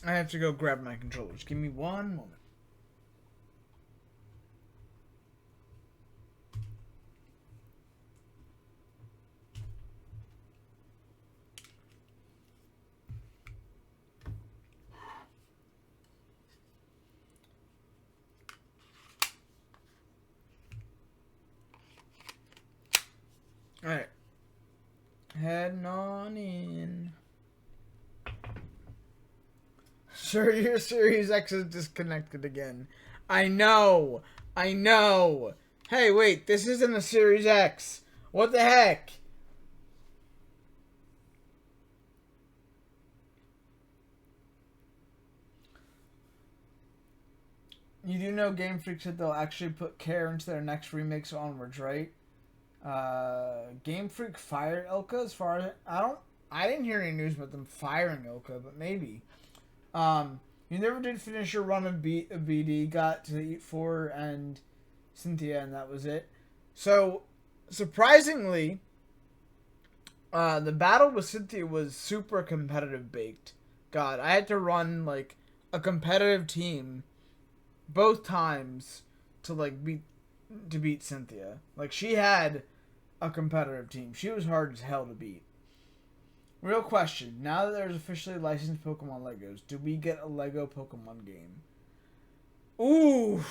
I have to go grab my controllers. Give me one moment. Alright. Heading on in. Sure, your Series X is disconnected again. I know. I know. Hey, wait. This isn't a Series X. What the heck? You do know Game Freak said they'll actually put care into their next remakes onwards, right? Game Freak fired Ilka as far as I didn't hear any news about them firing Ilka, but maybe. You never did finish your run of BD, got to Eat 4 and Cynthia, and that was it. So, surprisingly, the battle with Cynthia was super competitive baked. God, I had to run like a competitive team both times to beat Cynthia. Like, she had a competitive team. She was hard as hell to beat. Real question. Now that there's officially licensed Pokemon Legos, do we get a Lego Pokemon game? Ooh,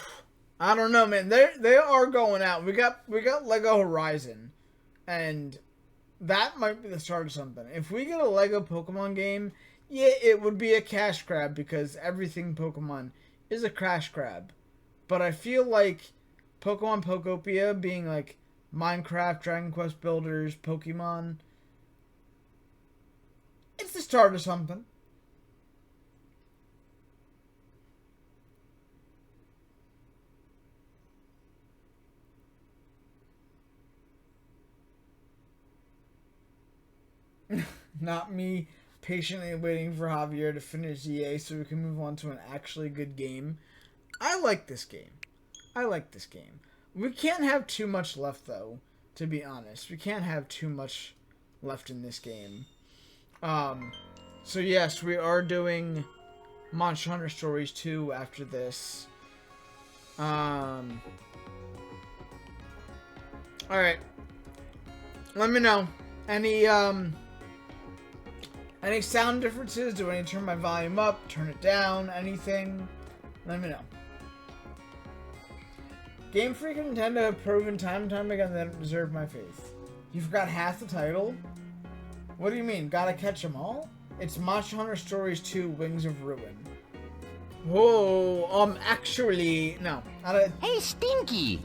I don't know, man. They are going out. We got Lego Horizon, and that might be the start of something. If we get a Lego Pokemon game, yeah, it would be a cash grab because everything Pokemon is a cash grab. But I feel like Pokemon Pokopia being like Minecraft, Dragon Quest Builders, Pokemon, it's the start of something. Not me patiently waiting for Javier to finish EA so we can move on to an actually good game. I like this game. I like this game. We can't have too much left, though, to be honest. We can't have too much left in this game. So yes, we are doing Monster Hunter Stories 2 after this. Alright. Let me know. Any sound differences? Do I need to turn my volume up, turn it down, anything? Let me know. Game Freak and Nintendo have proven time and time again that they don't deserve my faith. You forgot half the title? What do you mean? Gotta catch them all? It's Monster Hunter Stories 2 Wings of Ruin. Whoa, actually, no. Hey, Stinky!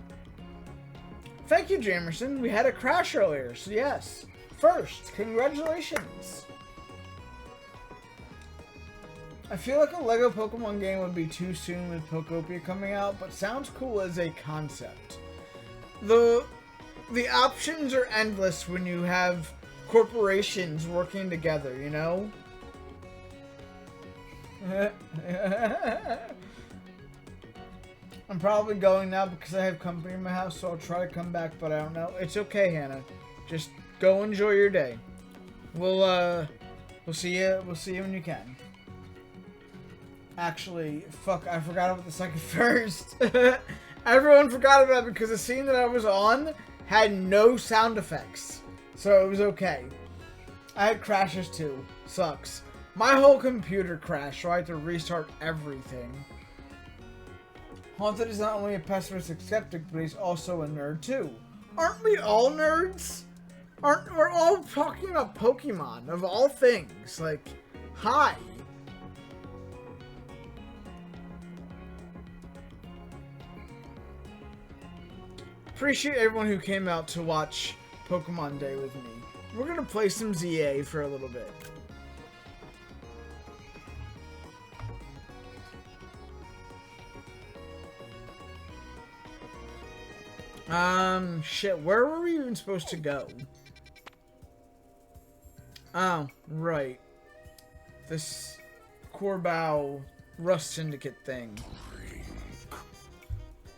Thank you, Jamerson. We had a crash earlier, so yes. First, congratulations. I feel like a Lego Pokemon game would be too soon with Pokopia coming out, but sounds cool as a concept. The options are endless when you have corporations working together, you know? I'm probably going now because I have company in my house, so I'll try to come back, but I don't know. It's okay, Hannah. Just go enjoy your day. We'll see you. We'll see you when you can. Actually, fuck, I forgot about the second first. Everyone forgot about it because the scene that I was on had no sound effects. So it was okay. I had crashes too. Sucks. My whole computer crashed, so I had to restart everything. Haunted is not only a pessimistic skeptic, but he's also a nerd too. Aren't we all nerds? We're all talking about Pokemon, of all things. Like, hi. Appreciate everyone who came out to watch Pokemon Day with me. We're gonna play some ZA for a little bit. Shit, where were we even supposed to go? Oh, right. This Corbow Rust Syndicate thing.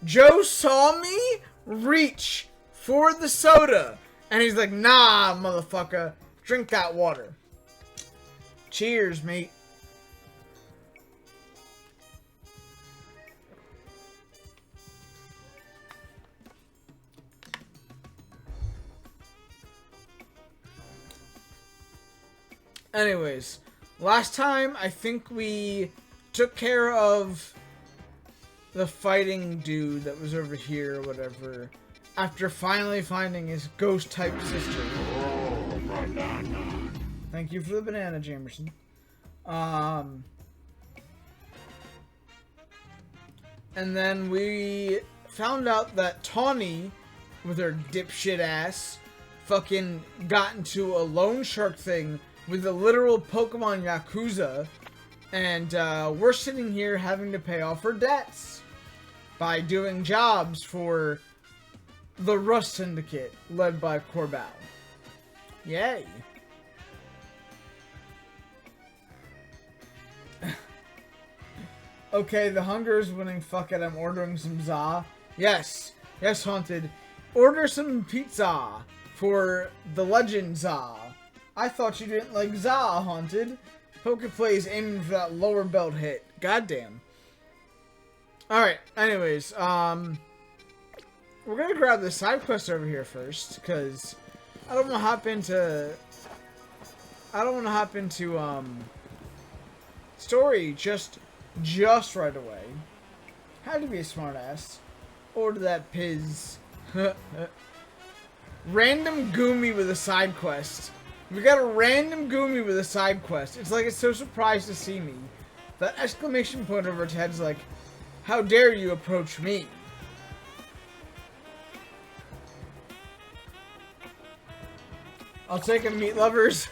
Joe saw me reach for the soda, and he's like, nah, motherfucker, drink that water. Cheers, mate. Anyways, last time I think we took care of the fighting dude that was over here or whatever, after finally finding his ghost-type sister. Thank you for the banana, Jamerson. And then we found out that Tawny, with her dipshit ass, fucking got into a loan shark thing with the literal Pokemon Yakuza. And we're sitting here having to pay off her debts by doing jobs for the Rust Syndicate, led by Corbell. Yay. Okay, the hunger is winning. Fuck it, I'm ordering some za. Yes. Yes, Haunted. Order some pizza for the Legend za. I thought you didn't like za, Haunted. Pokeplay's aiming for that lower belt hit. Goddamn. Alright, anyways, we're gonna grab the side quest over here first, because I don't wanna hop into story just right away. Had to be a smartass. Order that Piz. Random Goomy with a side quest. We got a random Goomy with a side quest. It's like it's so surprised to see me. That exclamation point over its head's like, how dare you approach me? I'll take a meat lovers.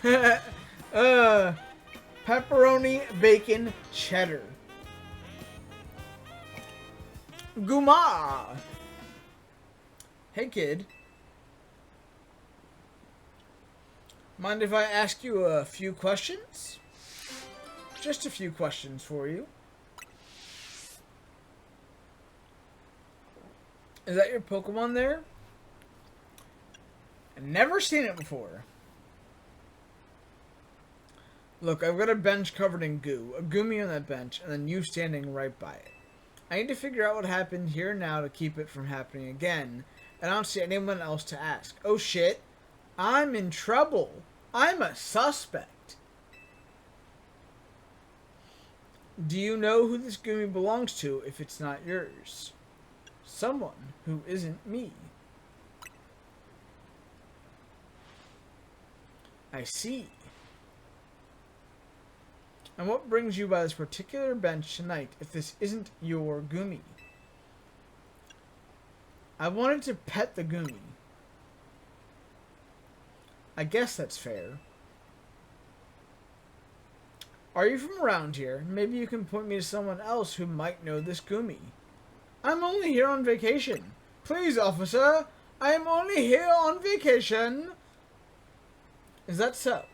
Pepperoni, bacon, cheddar. Guma! Hey kid. Mind if I ask you a few questions? Just a few questions for you. Is that your Pokemon there? I've never seen it before. Look, I've got a bench covered in goo. A Goomy on that bench, and then you standing right by it. I need to figure out what happened here now to keep it from happening again. And I don't see anyone else to ask. Oh shit. I'm in trouble. I'm a suspect. Do you know who this Goomy belongs to if it's not yours? Someone who isn't me. I see. And what brings you by this particular bench tonight if this isn't your Goomy? I wanted to pet the Goomy. I guess that's fair. Are you from around here? Maybe you can point me to someone else who might know this Goomy. I'm only here on vacation. Please, officer, I am only here on vacation. Is that so?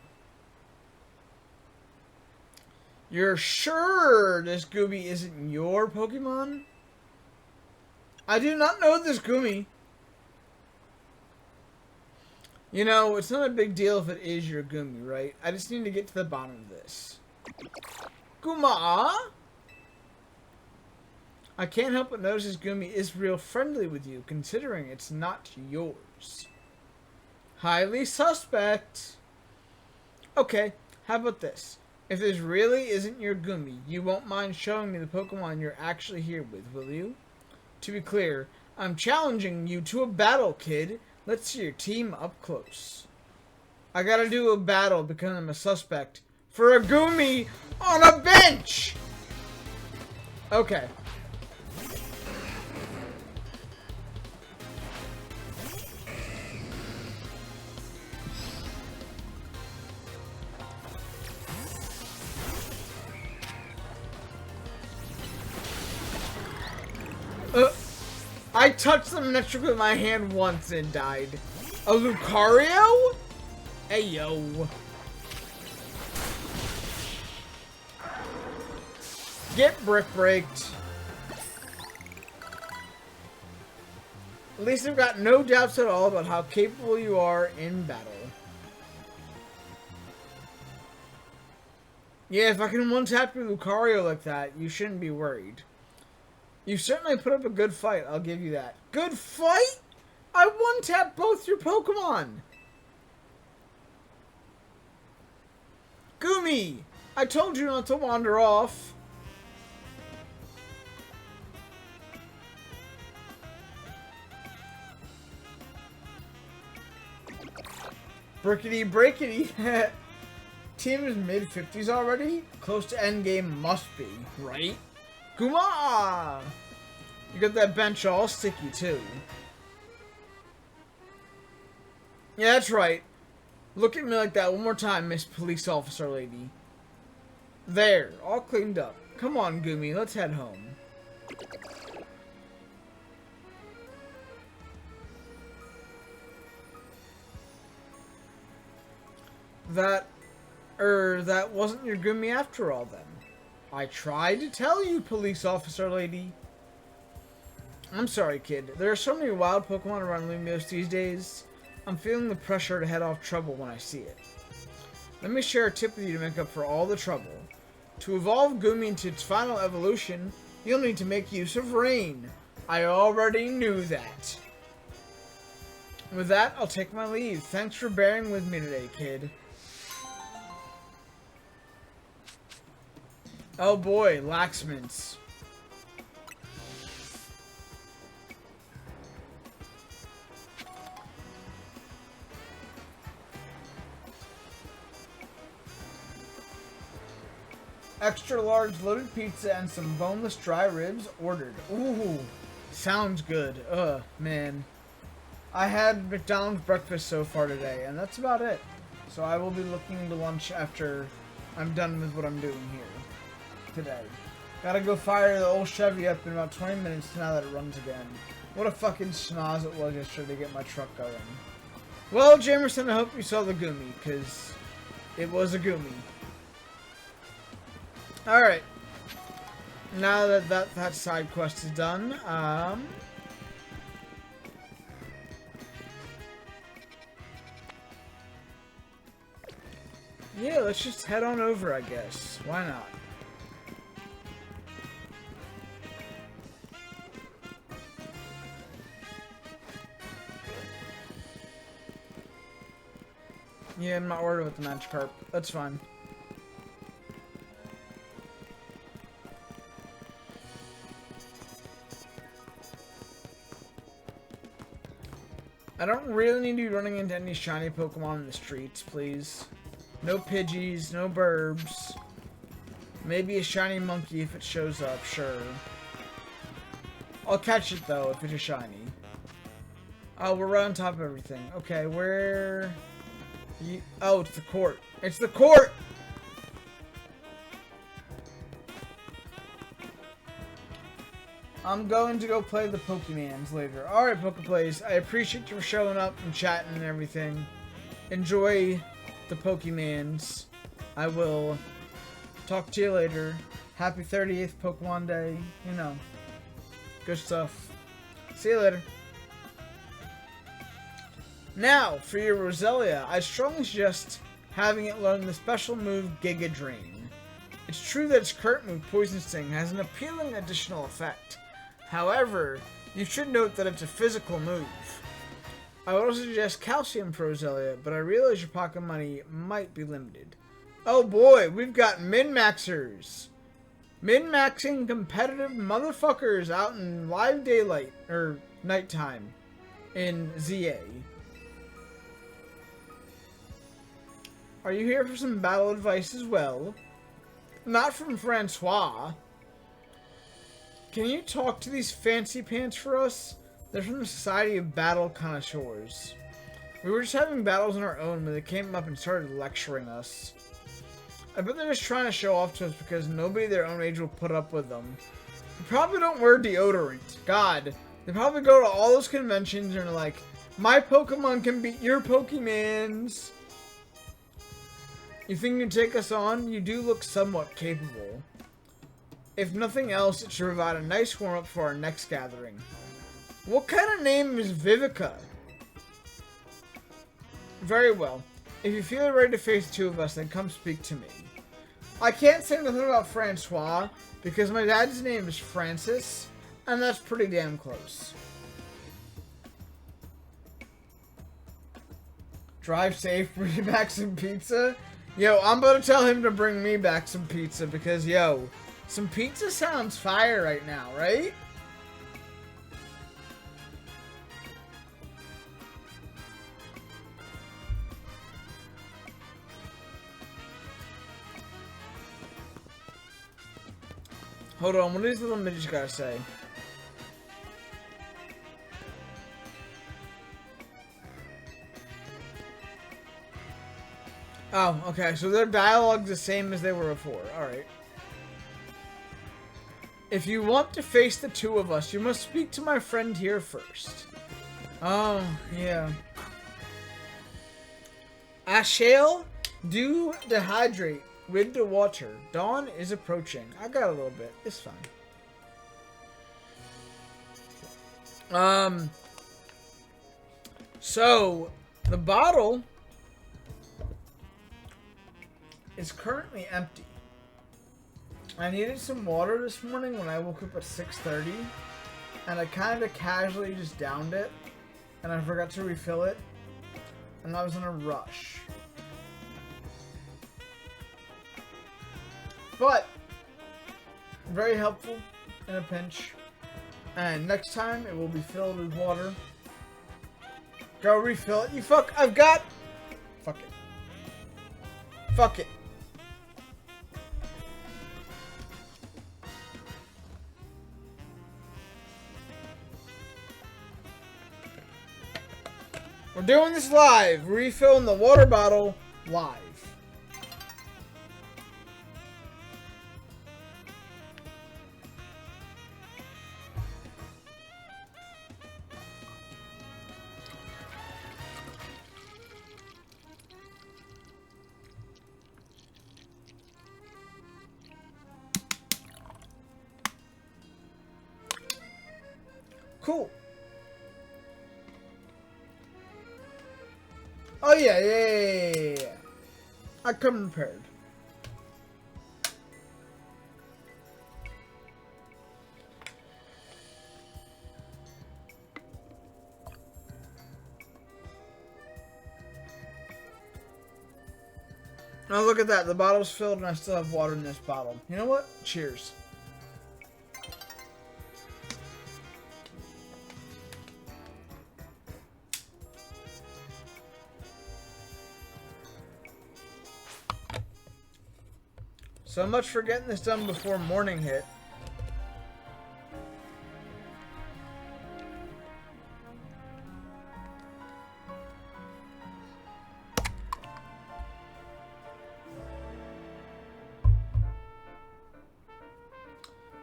You're sure this Goomy isn't your Pokemon? I do not know this Goomy. You know, it's not a big deal if it is your Goomy, right? I just need to get to the bottom of this. Guma? I can't help but notice this Goomy is real friendly with you, considering it's not yours. Highly suspect. Okay, how about this? If this really isn't your Goomy, you won't mind showing me the Pokemon you're actually here with, will you? To be clear, I'm challenging you to a battle, kid. Let's see your team up close. I gotta do a battle because I'm a suspect for a Goomy on a bench! Okay. I touched the Manectric with my hand once and it died. A Lucario? Hey, yo. Get brick breaked. At least I've got no doubts at all about how capable you are in battle. Yeah, if I can one-tap your Lucario like that, you shouldn't be worried. You certainly put up a good fight, I'll give you that. Good fight? I one-tapped both your Pokemon! Gumi! I told you not to wander off. Brickety breakety. Team is mid-50s already? Close to endgame must be, right? Guma! You got that bench all sticky too. Yeah, that's right. Look at me like that one more time, Miss Police Officer Lady. There, all cleaned up. Come on, Gumi, let's head home. That wasn't your Gumi after all, then. I tried to tell you, Police Officer Lady. I'm sorry, kid. There are so many wild Pokemon around Lumiose these days. I'm feeling the pressure to head off trouble when I see it. Let me share a tip with you to make up for all the trouble. To evolve Gumi into its final evolution, you'll need to make use of Rain. I already knew that. With that, I'll take my leave. Thanks for bearing with me today, kid. Oh boy, Laxmints. Extra large loaded pizza and some boneless dry ribs ordered. Ooh, sounds good. Man. I had McDonald's breakfast so far today, and that's about it. So I will be looking into lunch after I'm done with what I'm doing here today. Gotta go fire the old Chevy up in about 20 minutes now that it runs again. What a fucking schnoz it was yesterday to get my truck going. Well, Jamerson, I hope you saw the Gumi, because it was a Gumi. Alright. Now that that side quest is done, yeah, let's just head on over, I guess. Why not? Yeah, I'm not worried about the Magikarp. That's fine. I don't really need to be running into any shiny Pokemon in the streets, please. No Pidgeys, no Burbs. Maybe a shiny monkey if it shows up, sure. I'll catch it though if it's a shiny. Oh, we're right on top of everything. Okay, where... Oh, it's the court. It's the court! I'm going to go play the Pokemans later. Alright, Pokeplays. I appreciate you for showing up and chatting and everything. Enjoy the Pokemans. I will talk to you later. Happy 38th Pokemon Day. You know. Good stuff. See you later. Now, for your Roselia, I strongly suggest having it learn the special move Giga Drain. It's true that its current move, Poison Sting, has an appealing additional effect. However, you should note that it's a physical move. I would also suggest Calcium for Roselia, but I realize your pocket money might be limited. Oh boy, we've got min-maxers! Min-maxing competitive motherfuckers out in live daylight, or nighttime, in ZA. Are you here for some battle advice as well? Not from Francois. Can you talk to these fancy pants for us? They're from the Society of Battle Connoisseurs. We were just having battles on our own when they came up and started lecturing us. I bet they're just trying to show off to us because nobody their own age will put up with them. They probably don't wear deodorant. God. They probably go to all those conventions and are like, my Pokemon can beat your Pokemans. You think you can take us on? You do look somewhat capable. If nothing else, it should provide a nice warm-up for our next gathering. What kind of name is Vivica? Very well. If you feel ready to face the two of us, then come speak to me. I can't say nothing about Francois, because my dad's name is Francis, and that's pretty damn close. Drive safe, Remax and pizza? Yo, I'm gonna tell him to bring me back some pizza because, yo, some pizza sounds fire right now, right? Hold on, what does these little midgets gotta say? Oh, okay, so their dialogue's the same as they were before. Alright. If you want to face the two of us, you must speak to my friend here first. Oh, yeah. I shall do dehydrate with the water. Dawn is approaching. I got a little bit. It's fine. So, the bottle is currently empty. I needed some water this morning when I woke up at 6:30, and I kind of casually just downed it, and I forgot to refill it, and I was in a rush. But, very helpful in a pinch, and next time it will be filled with water. Go refill it. You fuck, I've got... Fuck it. Fuck it. We're doing this live. Refilling the water bottle live. Cool. Oh yeah. I come prepared. Now look at that. The bottle's filled and I still have water in this bottle. You know what? Cheers. So much for getting this done before morning hit.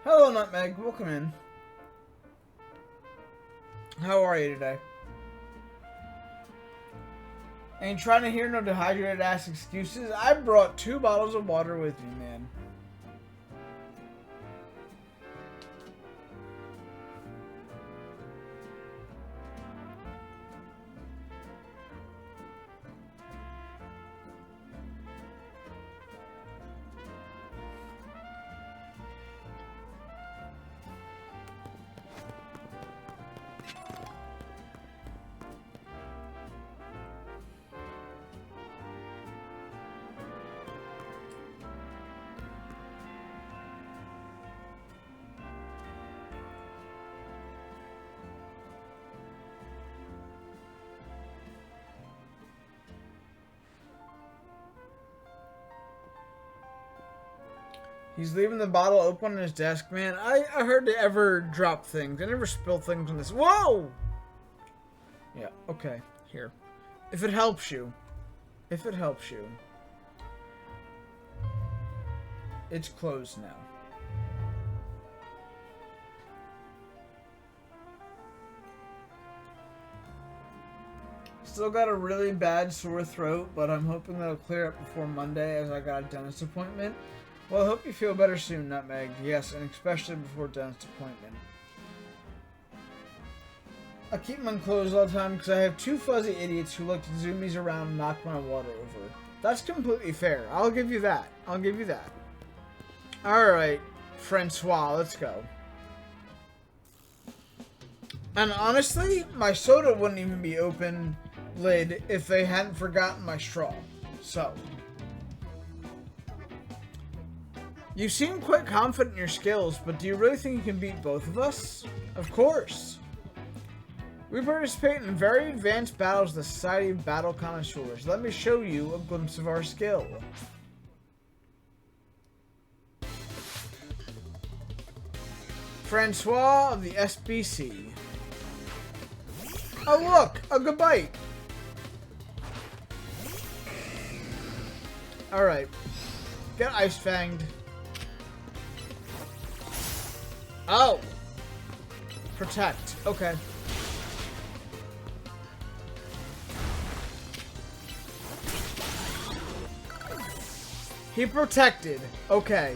Hello, Nutmeg. Welcome in. How are you today? Ain't trying to hear no dehydrated ass excuses. I brought 2 bottles of water with me, man. He's leaving the bottle open on his desk, man. I heard they ever drop things. I never spill things on this. Whoa! Yeah, okay. Here. If it helps you. If it helps you. It's closed now. Still got a really bad sore throat, but I'm hoping that'll clear up before Monday as I got a dentist appointment. Well, I hope you feel better soon, Nutmeg. Yes, and especially before dentist appointment. I keep them closed all the time because I have 2 fuzzy idiots who like to zoomies around and knock my water over. That's completely fair. I'll give you that. I'll give you that. Alright, Francois, let's go. And honestly, my soda wouldn't even be open lid if they hadn't forgotten my straw. So... You seem quite confident in your skills, but do you really think you can beat both of us? Of course. We participate in very advanced battles of the Society of Battle Connoisseurs. Let me show you a glimpse of our skill. Francois of the SBC. Oh look, a good bite. Alright. Get Ice Fanged. Oh! Protect. Okay. He protected. Okay.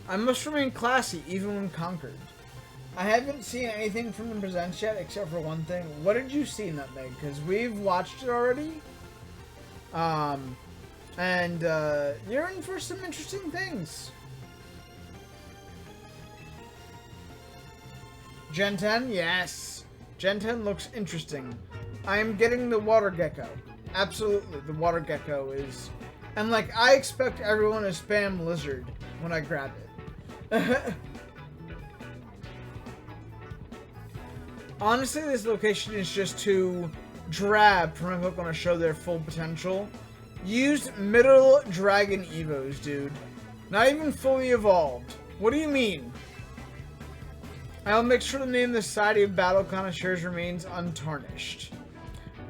I must remain classy even when conquered. I haven't seen anything from the Presents yet except for one thing. What did you see, Nutmeg? Because we've watched it already. And you're in for some interesting things. Gen 10? Yes. Gen 10 looks interesting. I am getting the water gecko. Absolutely, the water gecko is... And like, I expect everyone to spam lizard when I grab it. Honestly, this location is just too drab for my Pokemon to show their full potential. Used middle dragon evos, dude. Not even fully evolved. What do you mean? I'll make sure the name of the Society of Battle Connoisseurs remains untarnished.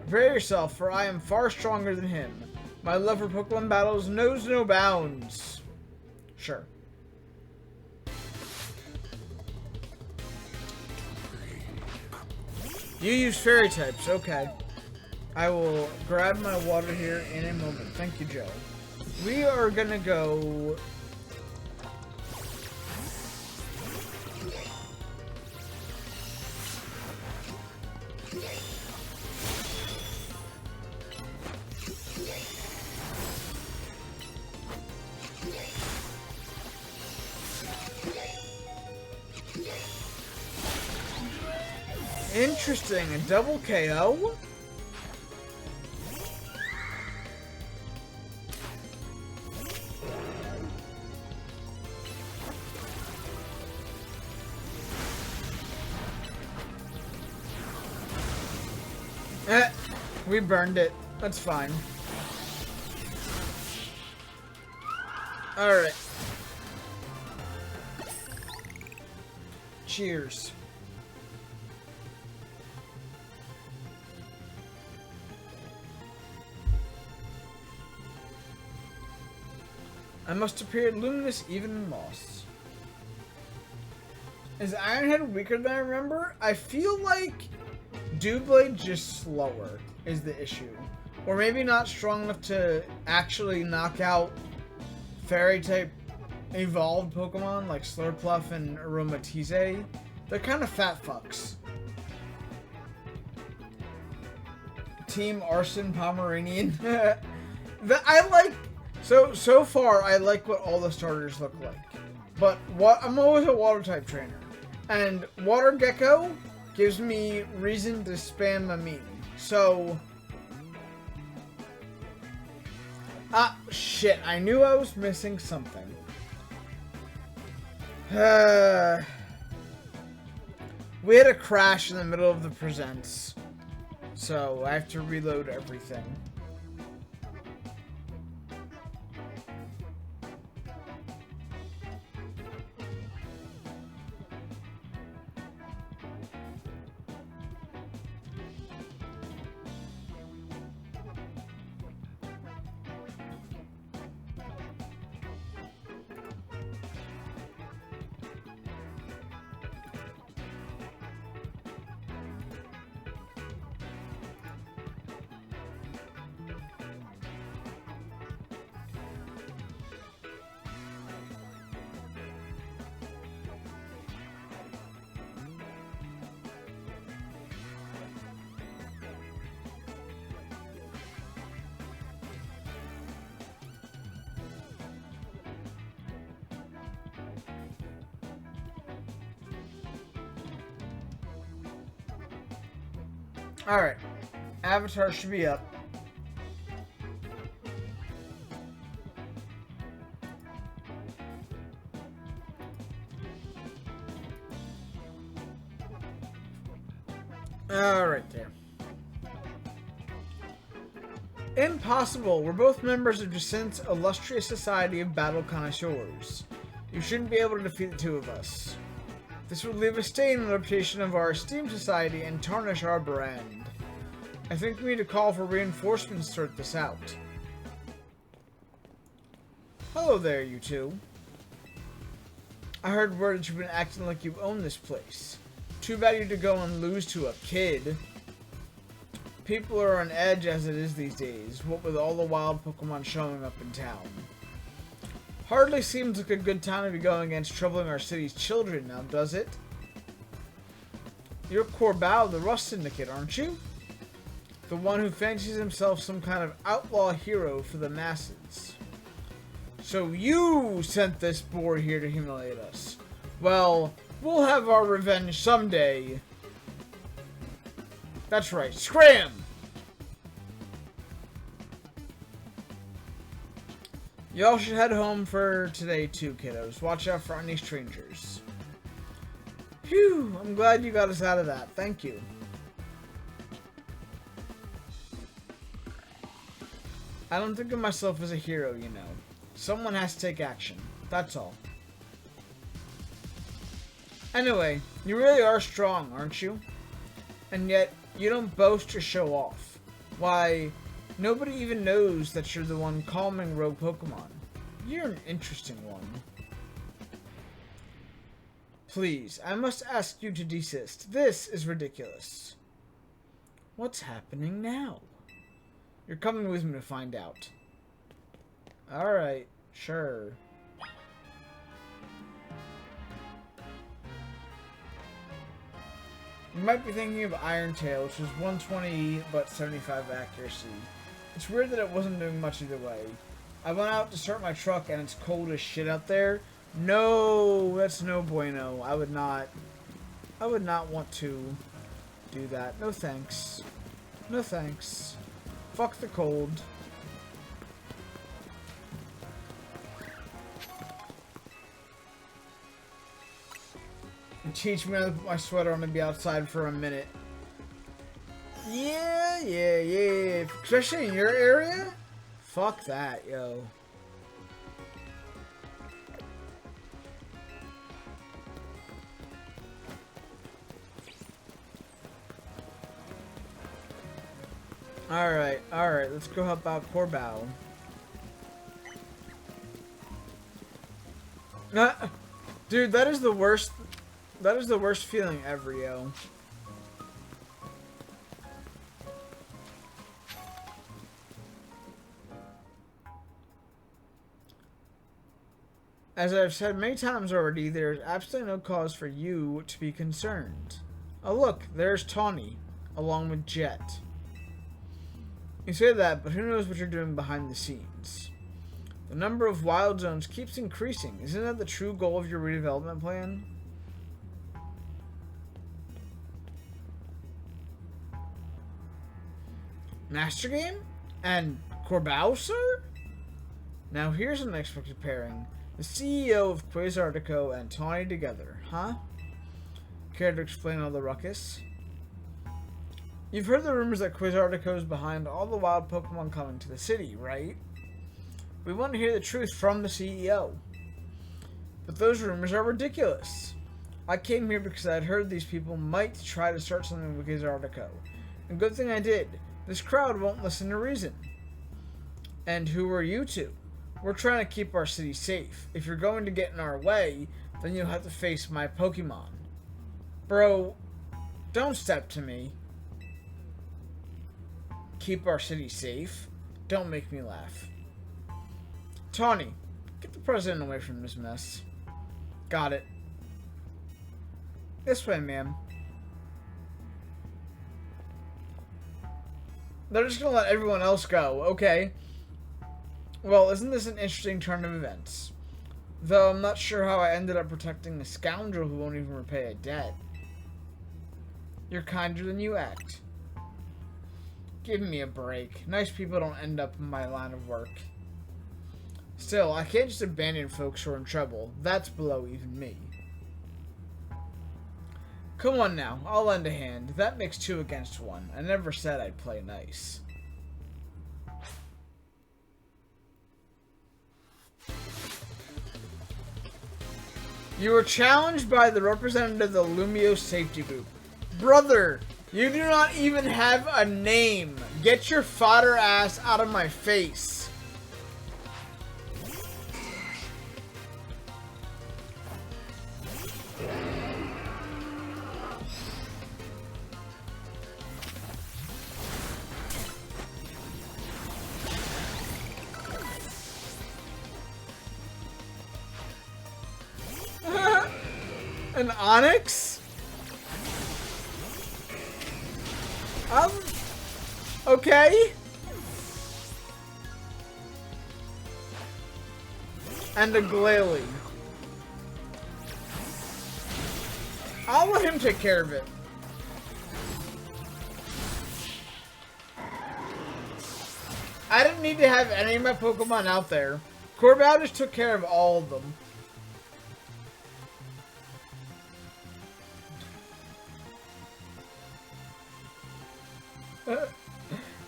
Prepare yourself, for I am far stronger than him. My love for Pokemon battles knows no bounds. Sure. You use fairy types, okay. I will grab my water here in a moment. Thank you, Joe. We are gonna go... Interesting, a double KO? We burned it. That's fine. Alright. Cheers. I must appear luminous even in loss. Is Ironhead weaker than I remember? I feel like Doublade just slower is the issue. Or maybe not strong enough to actually knock out Fairy-type evolved Pokemon like Slurpluff and Aromatize. They're kind of fat fucks. Team Arson Pomeranian. I like... So far, I like what all the starters look like. But I'm always a water-type trainer. And Water Gecko gives me reason to spam a meme. So... Ah, shit. I knew I was missing something. We had a crash in the middle of the presents. So, I have to reload everything. Alright. Avatar should be up. Alright there. Impossible. We're both members of Descent's illustrious society of battle connoisseurs. You shouldn't be able to defeat the two of us. This would leave a stain on the reputation of our esteemed society and tarnish our brand. I think we need to call for reinforcements to sort this out. Hello there, you two. I heard word that you've been acting like you own this place. Too bad you had to go and lose to a kid. People are on edge as it is these days, what with all the wild Pokemon showing up in town. Hardly seems like a good time to be going against troubling our city's children now, does it? You're Corbau of the Rust Syndicate, aren't you? The one who fancies himself some kind of outlaw hero for the masses. So you sent this boar here to humiliate us. Well, we'll have our revenge someday. That's right, scram! Y'all should head home for today too, kiddos. Watch out for any strangers. Phew, I'm glad you got us out of that. Thank you. I don't think of myself as a hero, you know. Someone has to take action. That's all. Anyway, you really are strong, aren't you? And yet, you don't boast or show off. Why, nobody even knows that you're the one calming rogue Pokemon. You're an interesting one. Please, I must ask you to desist. This is ridiculous. What's happening now? You're coming with me to find out. Alright, sure. You might be thinking of Iron Tail, which was 120 but 75 accuracy. It's weird that it wasn't doing much either way. I went out to start my truck and it's cold as shit out there. No, that's no bueno. I would not want to do that. No thanks. No thanks. Fuck the cold. Teach me how to put my sweater on and be outside for a minute. Yeah. Especially in your area? Fuck that, yo. Alright, let's go help out Corbau. Dude, that is the worst feeling ever, yo. As I've said many times already, there is absolutely no cause for you to be concerned. Oh look, there's Tawny, along with Jet. You say that, but who knows what you're doing behind the scenes. The number of wild zones keeps increasing. Isn't that the true goal of your redevelopment plan? Master Game? And Corbau, sir? Now here's an unexpected pairing. The CEO of Quasartico and Tawny together, huh? Care to explain all the ruckus? You've heard the rumors that Quasartico is behind all the wild Pokemon coming to the city, right? We want to hear the truth from the CEO. But those rumors are ridiculous. I came here because I'd heard these people might try to start something with Quasartico. And good thing I did. This crowd won't listen to reason. And who are you two? We're trying to keep our city safe. If you're going to get in our way, then you'll have to face my Pokemon. Bro, don't step to me. Keep our city safe? Don't make me laugh. Tawny, get the president away from this mess. Got it. This way, ma'am. They're just gonna let everyone else go. Okay. Well, isn't this an interesting turn of events? Though I'm not sure how I ended up protecting a scoundrel who won't even repay a debt. You're kinder than you act. Give me a break. Nice people don't end up in my line of work. Still, I can't just abandon folks who are in trouble. That's below even me. Come on now, I'll lend a hand. That makes 2 against 1. I never said I'd play nice. You were challenged by the representative of the Lumio Safety Group. Brother, you do not even have a name. Get your fodder ass out of my face. An Onyx? Okay. And a Glalie. I'll let him take care of it. I didn't need to have any of my Pokemon out there. Corbell just took care of all of them.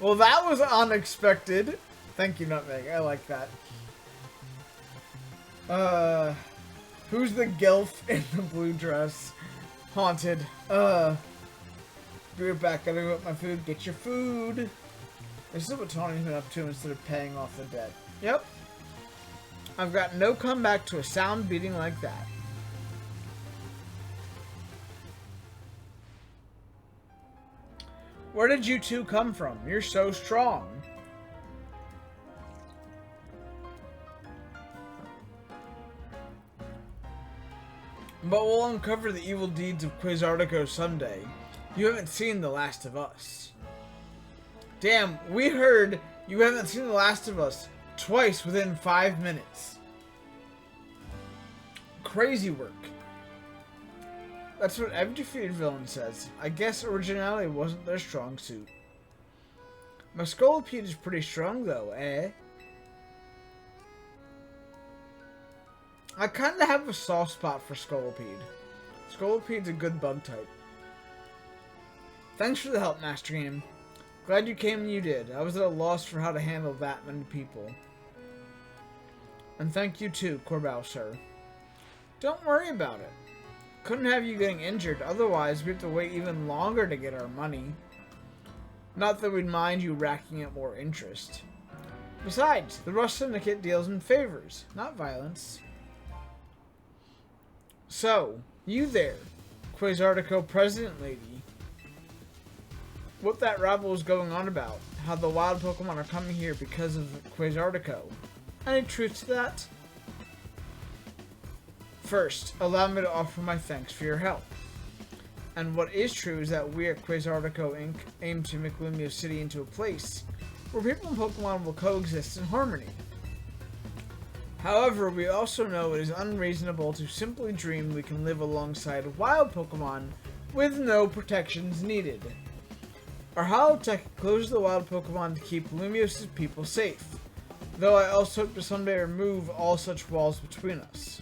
Well, that was unexpected. Thank you, Nutmeg. I like that. Who's the Gilf in the blue dress? Haunted. Be right back. Gotta go get my food. Get your food. This is what Tony's been up to instead of paying off the debt. Yep. I've got no comeback to a sound beating like that. Where did you two come from? You're so strong. But we'll uncover the evil deeds of Quasartico someday. You haven't seen The Last of Us. Damn, we heard you haven't seen The Last of Us twice within 5 minutes. Crazy work. That's what every defeated villain says. I guess originality wasn't their strong suit. My Scolipede is pretty strong though, eh? I kinda have a soft spot for Scolipede. Scolipede's a good bug type. Thanks for the help, Master Game. Glad you came when you did. I was at a loss for how to handle that many people. And thank you too, Corbell, sir. Don't worry about it. Couldn't have you getting injured, otherwise we'd have to wait even longer to get our money. Not that we'd mind you racking up more interest. Besides, the Rust Syndicate deals in favors, not violence. So, you there, Quasartico President Lady. What that rabble is going on about, how the wild Pokemon are coming here because of Quasartico. Any truth to that? First, allow me to offer my thanks for your help. And what is true is that we at Quasartico Inc. aim to make Lumio City into a place where people and Pokemon will coexist in harmony. However, we also know it is unreasonable to simply dream we can live alongside wild Pokemon with no protections needed. Our Holotech closes the wild Pokemon to keep Lumio's people safe, though I also hope to someday remove all such walls between us.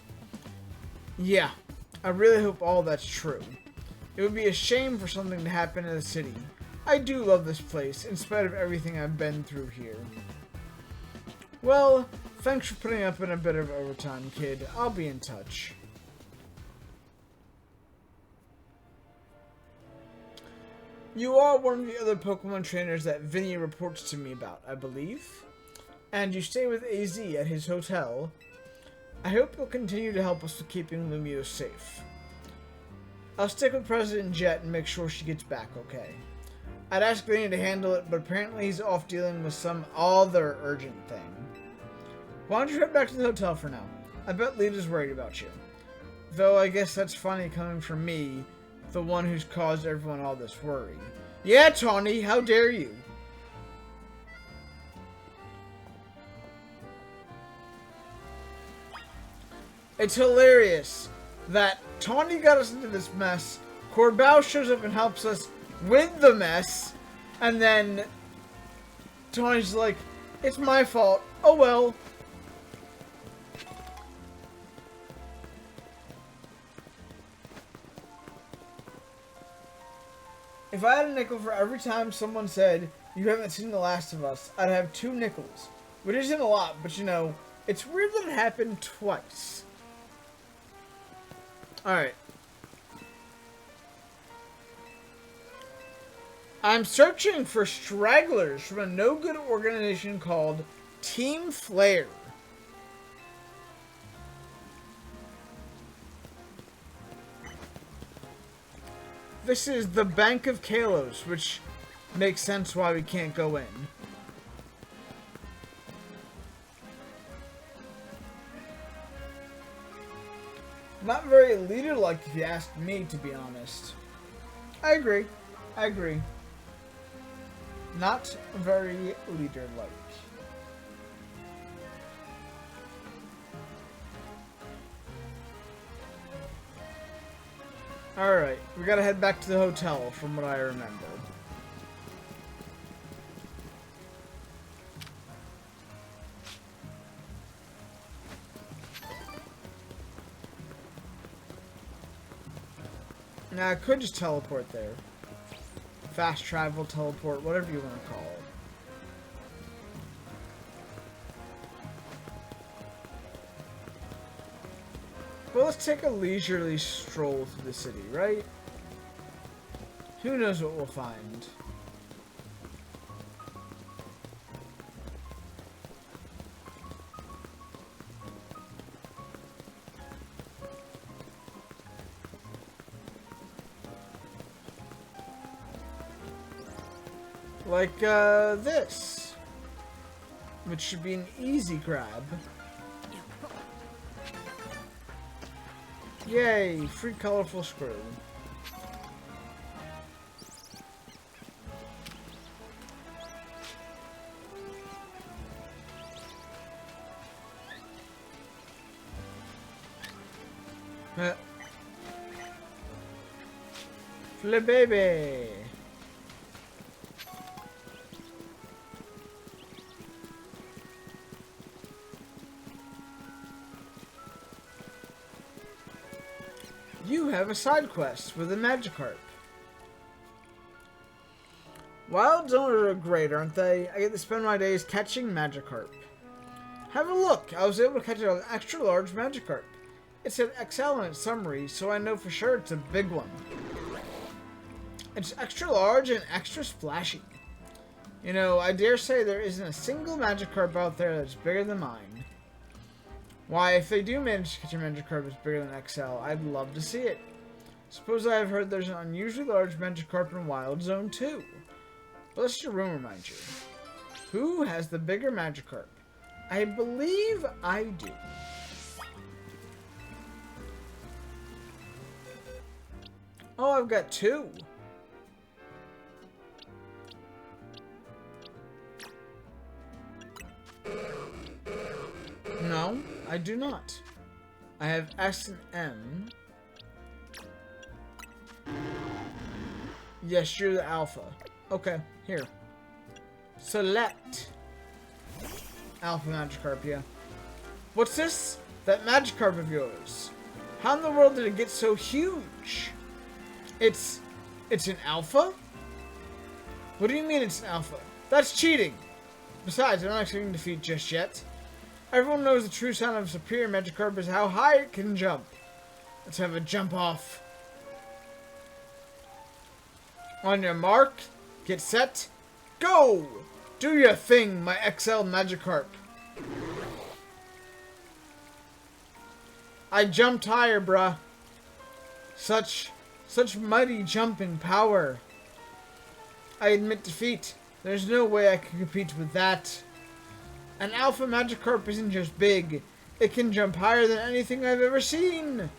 Yeah, I really hope all that's true. It would be a shame for something to happen in the city. I do love this place, in spite of everything I've been through here. Well, thanks for putting up in a bit of overtime, kid. I'll be in touch. You are one of the other Pokemon trainers that Vinny reports to me about, I believe. And you stay with AZ at his hotel. I hope you'll continue to help us with keeping Lumio safe. I'll stick with President Jet and make sure she gets back okay. I'd ask Vinny to handle it, but apparently he's off dealing with some other urgent thing. Why don't you head back to the hotel for now? I bet Lita's worried about you. Though I guess that's funny coming from me, the one who's caused everyone all this worry. Yeah, Tawny, how dare you? It's hilarious that Tawny got us into this mess, Corbell shows up and helps us with the mess, and then Tony's like, it's my fault. Oh well. If I had a nickel for every time someone said, you haven't seen The Last of Us, I'd have 2 nickels. Which isn't a lot, but you know, it's weird that it happened twice. Alright. I'm searching for stragglers from a no-good organization called Team Flare. This is the Bank of Kalos, which makes sense why we can't go in. Not very leader-like if you ask me, to be honest. I agree. I agree. Not very leader-like. Alright, we gotta head back to the hotel from what I remember. Now, I could just teleport there. Fast travel, teleport, whatever you want to call it. Well, let's take a leisurely stroll through the city, right? Who knows what we'll find. Like, this. Which should be an easy grab. Yay! Free colorful screw. Flip baby! You have a side quest with a Magikarp. Wild zones are great, aren't they? I get to spend my days catching Magikarp. Have a look! I was able to catch an extra large Magikarp. It said XL in its summary, so I know for sure it's a big one. It's extra large and extra splashy. You know, I dare say there isn't a single Magikarp out there that's bigger than mine. Why, if they do manage to catch a Magikarp that's bigger than XL, I'd love to see it. Suppose I have heard there's an unusually large Magikarp in Wild Zone 2. But let's just rumor mind you. Who has the bigger Magikarp? I believe I do. Oh, I've got 2. No, I do not. I have S and M. Yes, you're the alpha. Okay, here. Select. Alpha Magikarp, yeah. What's this? That Magikarp of yours. How in the world did it get so huge? It's an alpha? What do you mean it's an alpha? That's cheating! Besides, I'm not expecting defeat just yet. Everyone knows the true sign of a superior Magikarp is how high it can jump. Let's have a jump off. On your mark, get set, go! Do your thing, my XL Magikarp. I jumped higher, bruh. Such mighty jumping power. I admit defeat. There's no way I can compete with that. An Alpha Magikarp isn't just big. It can jump higher than anything I've ever seen.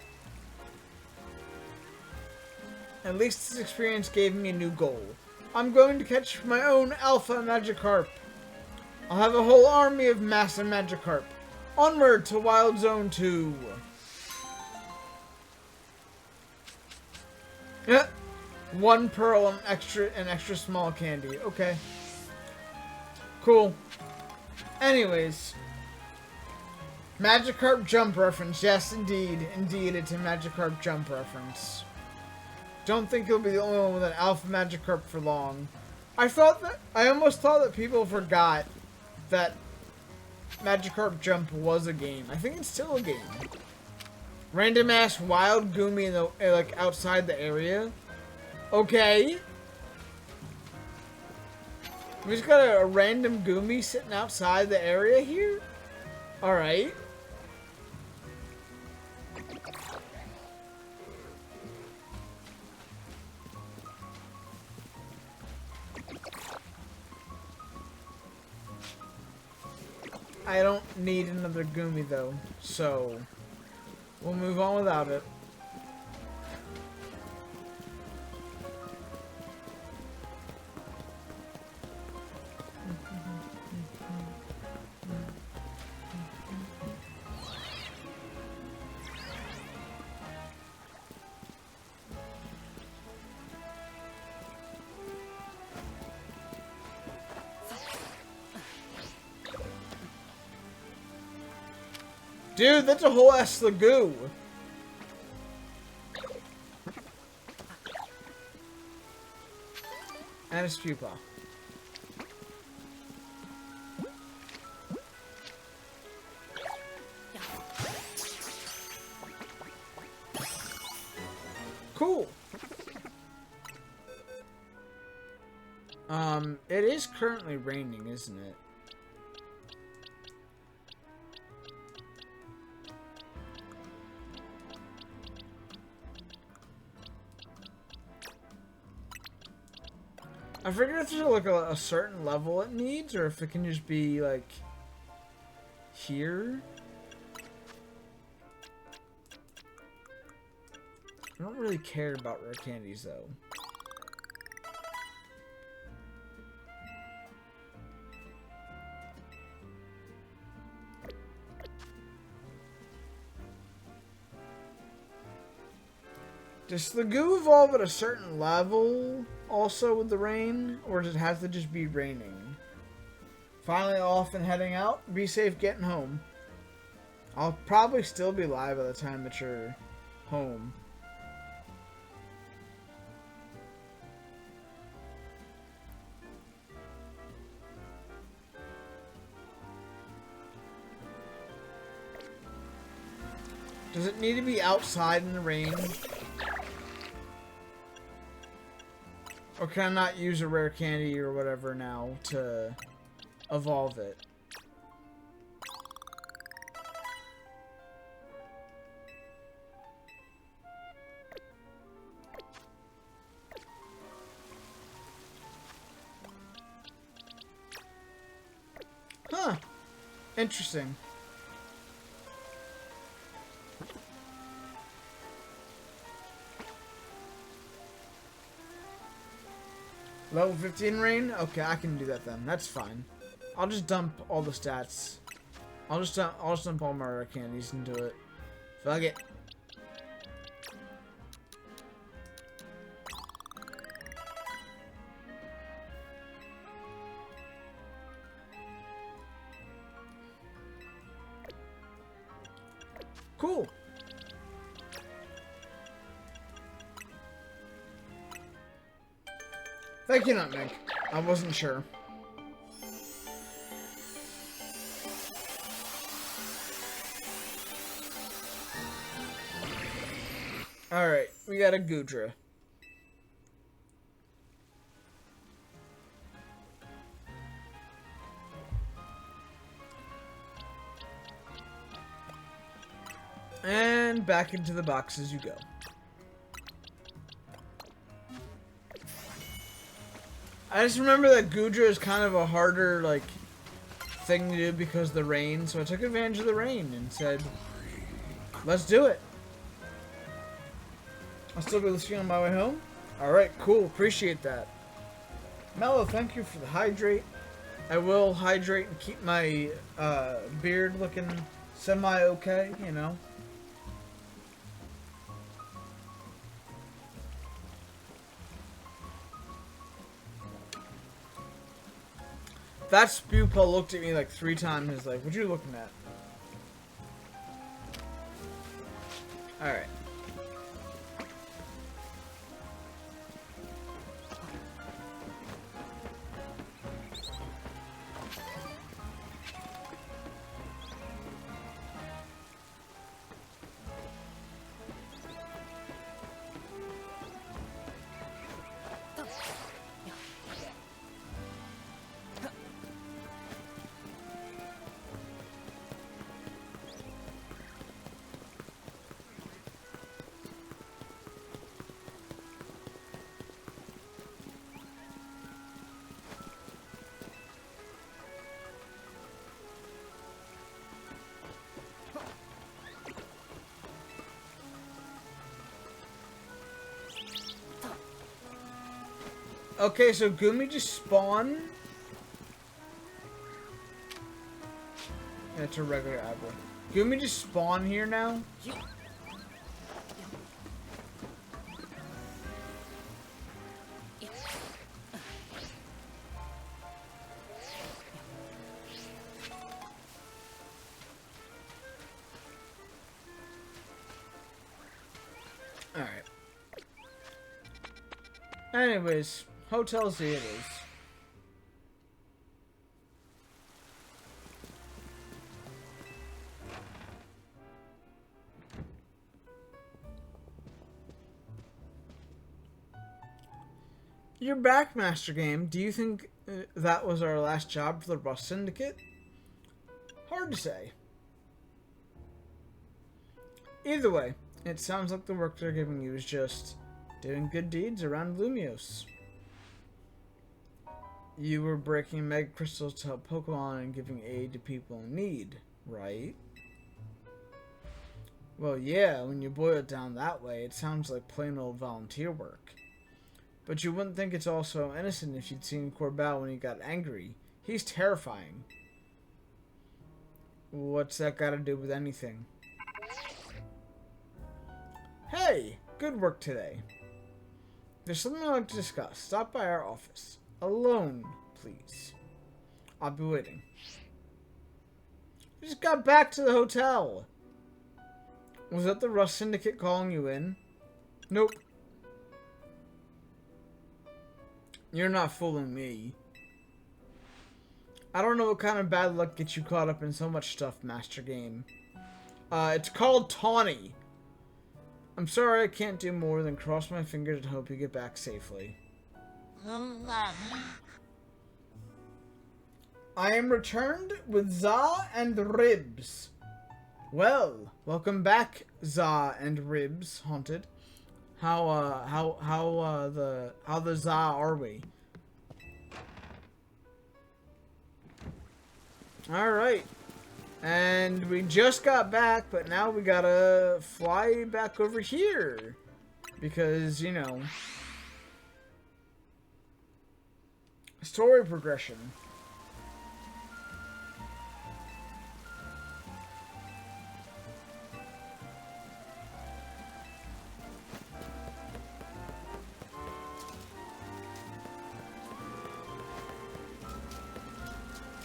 At least this experience gave me a new goal. I'm going to catch my own Alpha Magikarp. I'll have a whole army of massive Magikarp. Onward to Wild Zone 2. Yeah. 1 pearl and extra small candy. Okay. Cool. Anyways. Magikarp jump reference. Yes, indeed. Indeed, it's a Magikarp jump reference. Don't think you'll be the only one with an Alpha Magikarp for long. I almost thought that people forgot that Magikarp Jump was a game. I think it's still a game. Random ass wild Goomy in the like outside the area. Okay. We just got a random Goomy sitting outside the area here. All right. I don't need another Goomy though, so we'll move on without it. Dude, that's a whole ass Slagoo. And a Pupa. Cool. It is currently raining, isn't it? I forget if there's like a certain level it needs, or if it can just be like here. I don't really care about rare candies though. Does the goo evolve at a certain level also with the rain? Or does it have to just be raining? Finally off and heading out. Be safe getting home. I'll probably still be live by the time that you're home. Does it need to be outside in the rain? Or can I not use a rare candy or whatever now to evolve it? Huh. Interesting. Level 15 rain? Okay, I can do that then. That's fine. I'll just dump all the stats. I'll just dump all my rare candies into it. Fuck it. Cool. Thank you, Nutmeg. I wasn't sure. Alright, we got a Goodra. And back into the box as you go. I just remember that Goodra is kind of a harder, like, thing to do because of the rain, so I took advantage of the rain and said, let's do it. I'll still be listening on my way home. Alright, cool. Appreciate that. Mello, thank you for the hydrate. I will hydrate and keep my beard looking semi-okay, you know. That Spewpa looked at me like 3 times and was like, what you looking at? Alright. Okay, so Gumi just spawned. It's a regular apple. Gumi just spawn here now? Alright. Anyways, Hotel Z it is. You're back, Master Game. Do you think that was our last job for the Rust Syndicate? Hard to say. Either way, it sounds like the work they're giving you is just doing good deeds around Lumios. You were breaking mega crystals to help Pokemon and giving aid to people in need, right? Well, yeah, when you boil it down that way, it sounds like plain old volunteer work. But you wouldn't think it's all so innocent if you'd seen Corbell when he got angry. He's terrifying. What's that got to do with anything? Hey, good work today. There's something I'd like to discuss. Stop by our office. Alone, please. I'll be waiting. I just got back to the hotel. Was that the Rust Syndicate calling you in? Nope. You're not fooling me. I don't know what kind of bad luck gets you caught up in so much stuff, Master Game. It's called Tawny. I'm sorry I can't do more than cross my fingers and hope you get back safely. I am returned with Za and Ribs. Well, welcome back, Za and Ribs, Haunted. How the Za are we? Alright. And we just got back, but now we gotta fly back over here. Because, you know, story progression.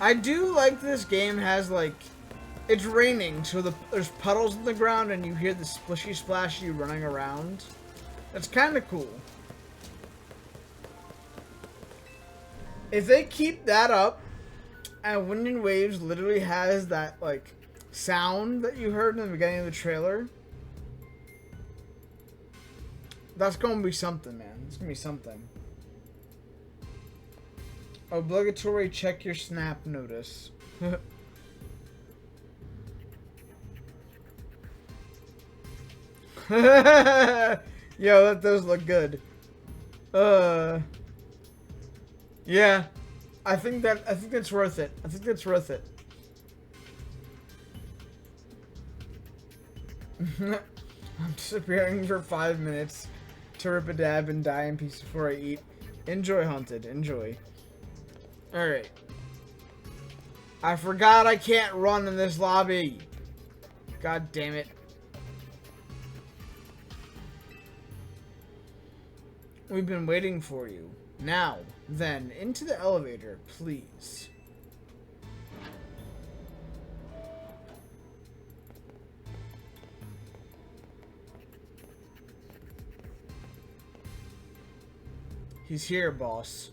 I do like this game has, like, it's raining, so there's puddles in the ground and you hear the splishy splashy running around. That's kind of cool. If they keep that up, and Wind and Waves literally has that, like, sound that you heard in the beginning of the trailer, that's gonna be something, man. It's gonna be something. Obligatory check your snap notice. Yo, that does look good. Yeah. I think that's worth it. I think that's worth it. I'm disappearing for 5 minutes to rip a dab and die in peace before I eat. Enjoy, Haunted. Enjoy. Alright. I forgot I can't run in this lobby. God damn it. We've been waiting for you. Now, then, into the elevator, please. He's here, boss.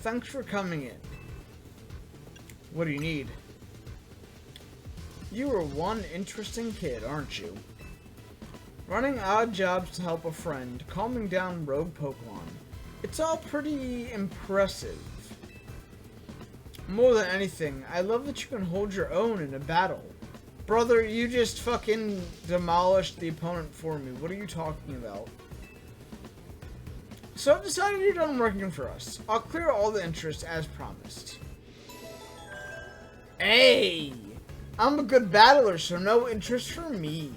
Thanks for coming in. What do you need? You are one interesting kid, aren't you? Running odd jobs to help a friend, calming down rogue Pokemon. It's all pretty impressive. More than anything, I love that you can hold your own in a battle. Brother, you just fucking demolished the opponent for me. What are you talking about? So I've decided you're done working for us. I'll clear all the interest as promised. Hey! I'm a good battler, so no interest for me.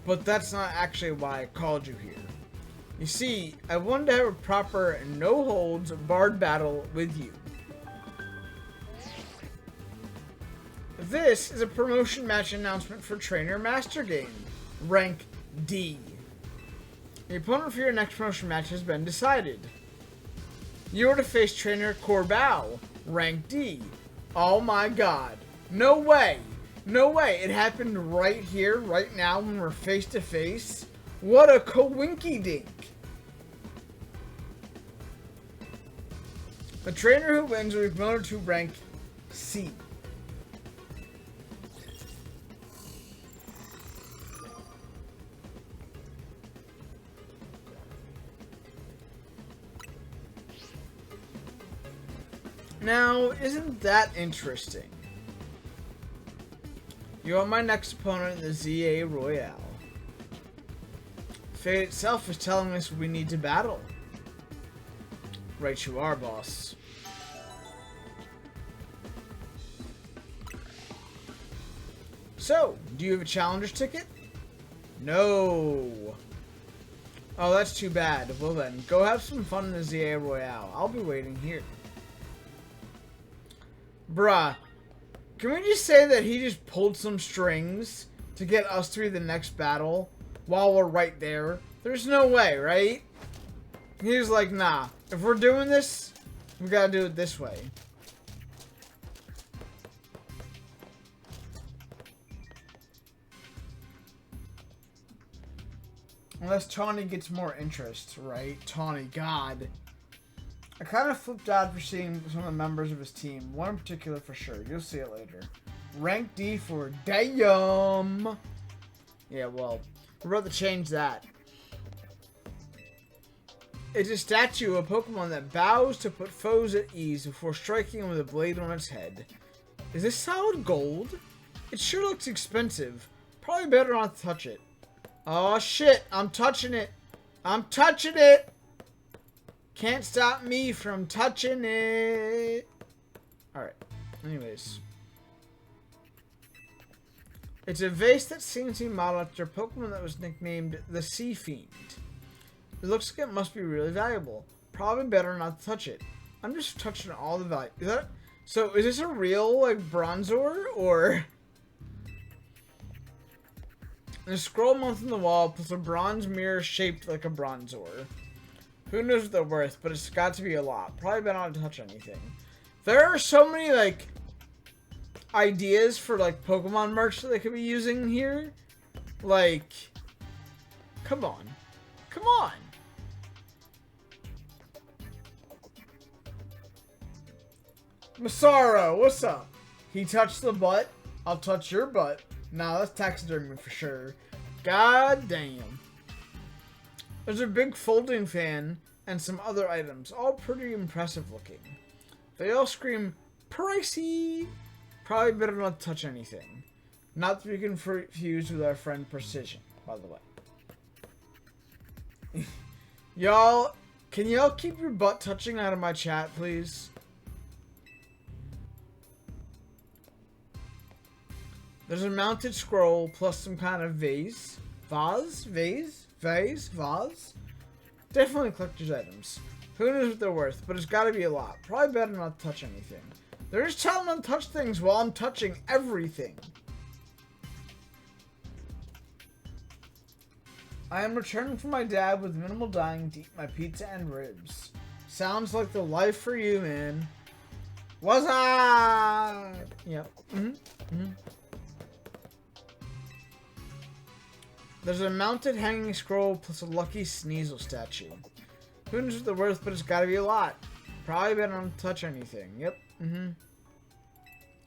But that's not actually why I called you here. You see, I wanted to have a proper no-holds barred battle with you. This is a promotion match announcement for Trainer Master Game, rank D. The opponent for your next promotion match has been decided. You are to face Trainer Corbao, rank D. Oh my god. No way. No way. It happened right here, right now, when we're face to face. What a coinky-dink. The trainer who wins will be promoted to rank C. Now, isn't that interesting? You are my next opponent in the ZA Royale. Fate itself is telling us we need to battle. Right you are, boss. So, do you have a challenger's ticket? No. Oh, that's too bad. Well then, go have some fun in the ZA Royale. I'll be waiting here. Bruh, can we just say that he just pulled some strings to get us through the next battle while we're right there? There's no way, right? He was like, nah, if we're doing this, we gotta do it this way. Unless Tawny gets more interest, right? Tawny, God. I kind of flipped out for seeing some of the members of his team. One in particular for sure. You'll see it later. Rank D for damn. Yeah, well, we're about to change that. It's a statue of a Pokemon that bows to put foes at ease before striking with a blade on its head. Is this solid gold? It sure looks expensive. Probably better not to touch it. Oh shit, I'm touching it. I'm touching it. Can't stop me from touching it. Alright, anyways. It's a vase that seems to be modeled after a Pokemon that was nicknamed the Sea Fiend. It looks like it must be really valuable. Probably better not to touch it. I'm just touching all the value. Is that... So, is this a real, like, Bronzor, or... The scroll mounted on the wall plus a bronze mirror shaped like a Bronzor. Who knows what they're worth, but it's got to be a lot. Probably better not to touch anything. There are so many, like, ideas for, like, Pokemon merch that they could be using here. Like, come on. Come on. Massaro, what's up? He touched the butt. I'll touch your butt. Nah, that's taxidermy for sure. God damn. There's a big folding fan and some other items, all pretty impressive looking. They all scream, pricey! Probably better not touch anything. Not to be confused with our friend Precision, by the way. Y'all, can y'all keep your butt touching out of my chat, please? There's a mounted scroll plus some kind of vase. Vase? Definitely collector's items. Who knows what they're worth, but it's gotta be a lot. Probably better not to touch anything. They're just telling them to touch things while I'm touching everything. I am returning from my dad with minimal dying to eat my pizza and ribs. Sounds like the life for you, man. What's up? Yep. There's a mounted hanging scroll plus a lucky Sneasel statue. Who knows what they're worth, but it's gotta be a lot. Probably better not touch anything. Yep.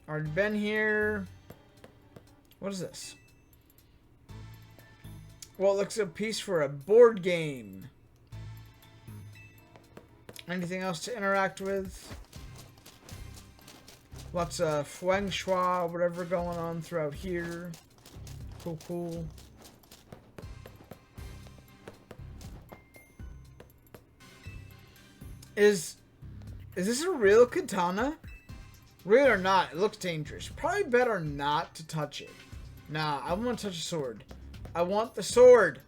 Already been here. What is this? Well, it looks like a piece for a board game. Anything else to interact with? Lots of feng shui, whatever going on throughout here. Cool. Is this a real katana? Real or not, it looks dangerous. Probably better not to touch it. Nah, I want to touch a sword. I want the sword.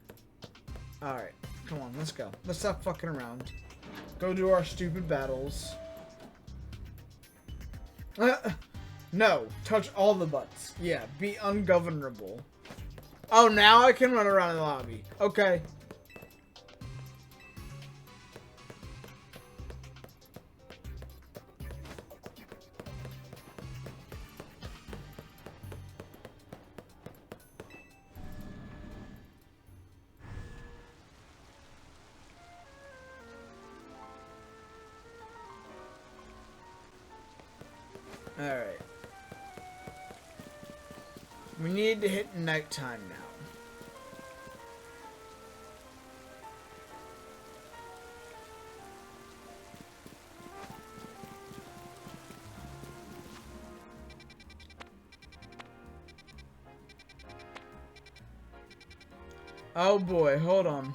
Alright, come on, let's go. Let's stop fucking around. Go do our stupid battles. No, touch all the butts. Yeah, be ungovernable. Oh, now I can run around the lobby. Okay. Alright. We need to hit nighttime now. Oh boy, hold on.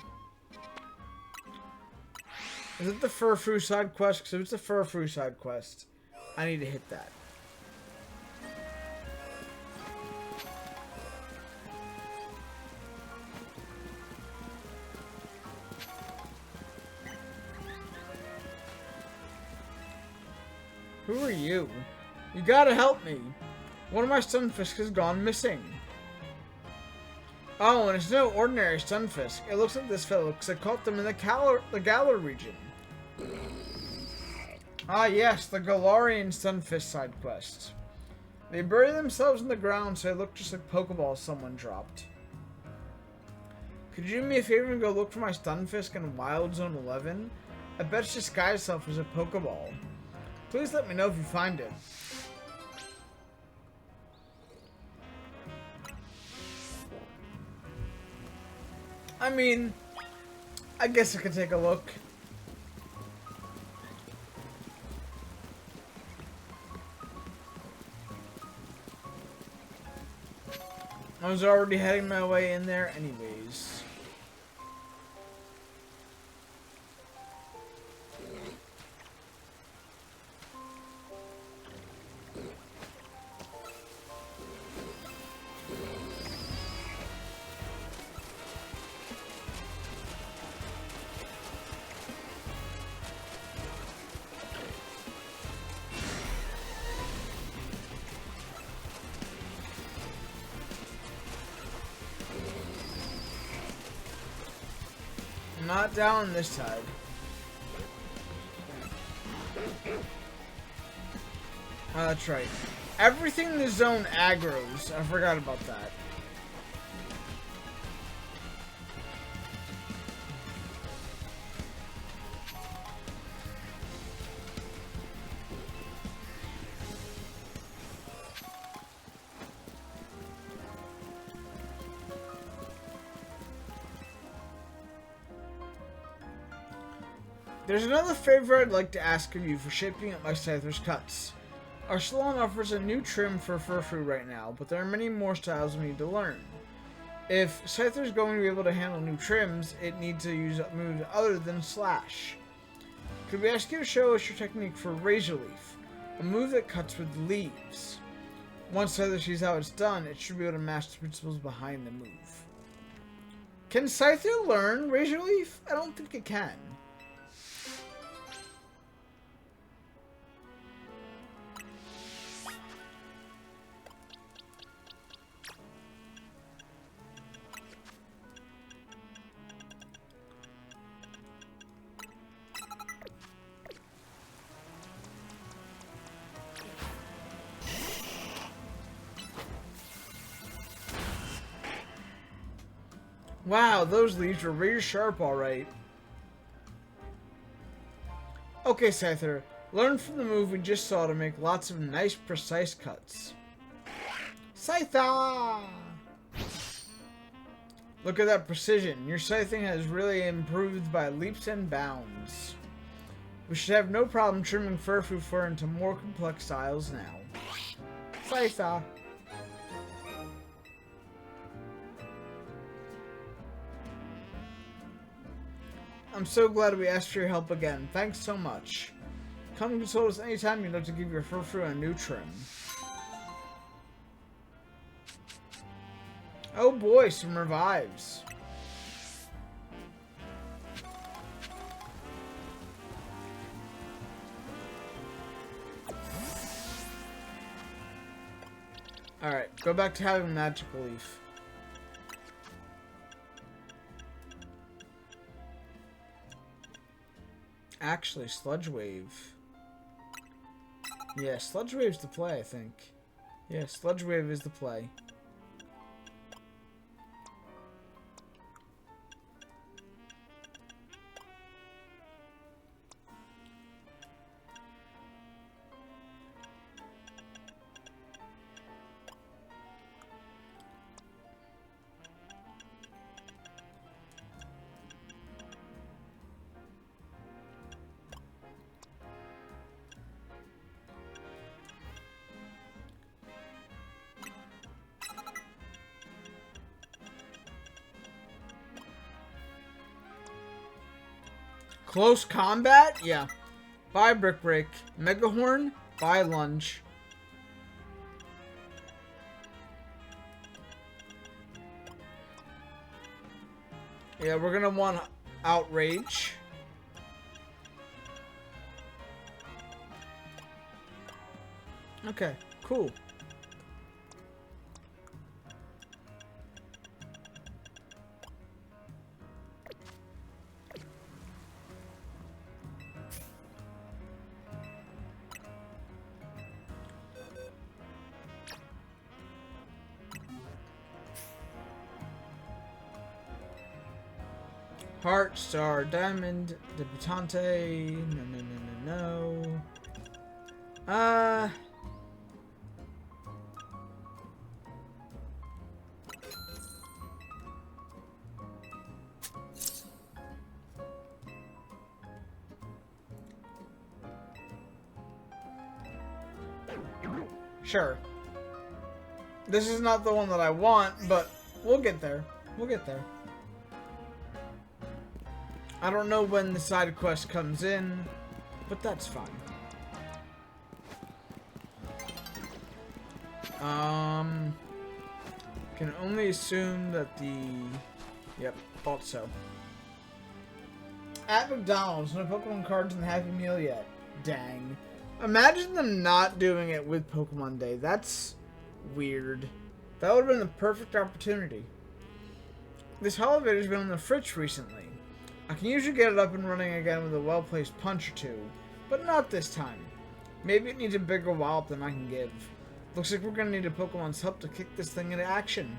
Is it the Furfru side quest? Because if it's the Furfru side quest, I need to hit that. Who are you? You gotta help me. One of my Stunfisk has gone missing. Oh, and it's no ordinary Stunfisk. It looks like this fellow because I caught them in the Galar region. Ah yes, the Galarian Stunfisk side quest. They bury themselves in the ground so they look just like Pokeballs someone dropped. Could you do me a favor and go look for my Stunfisk in Wild Zone 11? I bet it's disguised itself as a Pokeball. Please let me know if you find it. I mean, I guess I could take a look. I was already heading my way in there anyways. Not down this side. Oh, that's right. Everything in the zone aggroes. I forgot about that. There's another favor I'd like to ask of you for shaping up my Scyther's cuts. Our salon offers a new trim for Furfru right now, but there are many more styles we need to learn. If Scyther's going to be able to handle new trims, it needs to use moves other than Slash. Could we ask you to show us your technique for Razor Leaf, a move that cuts with leaves? Once Scyther sees how it's done, it should be able to master the principles behind the move. Can Scyther learn Razor Leaf? I don't think it can. Wow, those leaves were really sharp, alright. Okay, Scyther, learn from the move we just saw to make lots of nice, precise cuts. Scyther! Look at that precision. Your scything has really improved by leaps and bounds. We should have no problem trimming Furfrou fur into more complex styles now. Scyther! I'm so glad we asked for your help again. Thanks so much. Come consult us anytime you'd like to give your Furfrou a new trim. Oh boy, some revives. Alright, go back to having Magical Leaf. Actually, Sludge Wave. Yeah, Sludge Wave's the play, I think. Yeah, Sludge Wave is the play. Close combat? Yeah. Bye, Brick Break. Megahorn? Bye, Lunge. Yeah, we're gonna want Outrage. Okay, cool. Heart, Star, Diamond, Debutante. No. Sure. This is not the one that I want, but we'll get there. We'll get there. I don't know when the side quest comes in, but that's fine. Can only assume that the... Yep, thought so. At McDonald's, no Pokemon cards in the Happy Meal yet. Dang. Imagine them not doing it with Pokemon Day. That's weird. That would have been the perfect opportunity. This elevator's been on the fritz recently. I can usually get it up and running again with a well-placed punch or two, but not this time. Maybe it needs a bigger wallop than I can give. Looks like we're gonna need a Pokemon's help to kick this thing into action.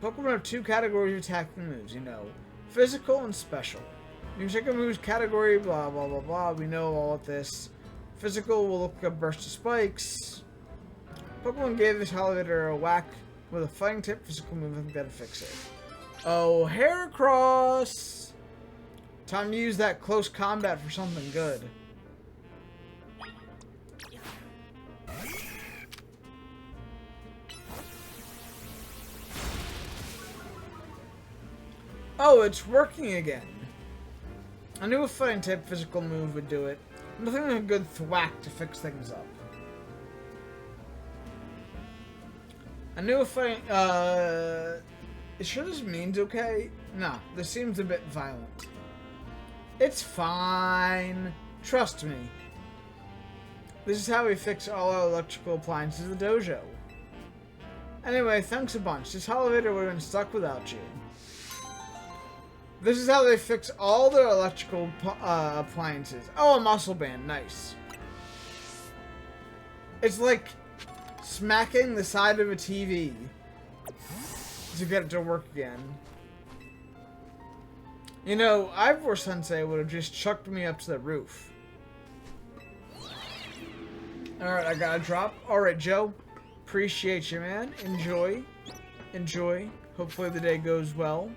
Pokemon have two categories of attacking moves, you know. Physical and special. You can check a move's category, blah blah blah blah, we know all of this. Physical will look like a burst of spikes. Pokemon gave this elevator a whack with a fighting tip physical move, I think that'll fix it. Oh, Heracross! Time to use that close combat for something good. Oh, it's working again. I knew a fighting type physical move would do it. Nothing like a good thwack to fix things up. I knew a fighting... Is sure this means okay? Nah, this seems a bit violent. It's fine. Trust me. This is how we fix all our electrical appliances in the dojo. Anyway, thanks a bunch. This elevator would have been stuck without you. This is how they fix all their electrical appliances. Oh, a muscle band. Nice. It's like smacking the side of a TV. to get it to work again. You know, Ivor Sensei would have just chucked me up to the roof. Alright, I got a drop. Alright, Joe. Appreciate you, man. Enjoy. Enjoy. Hopefully the day goes well.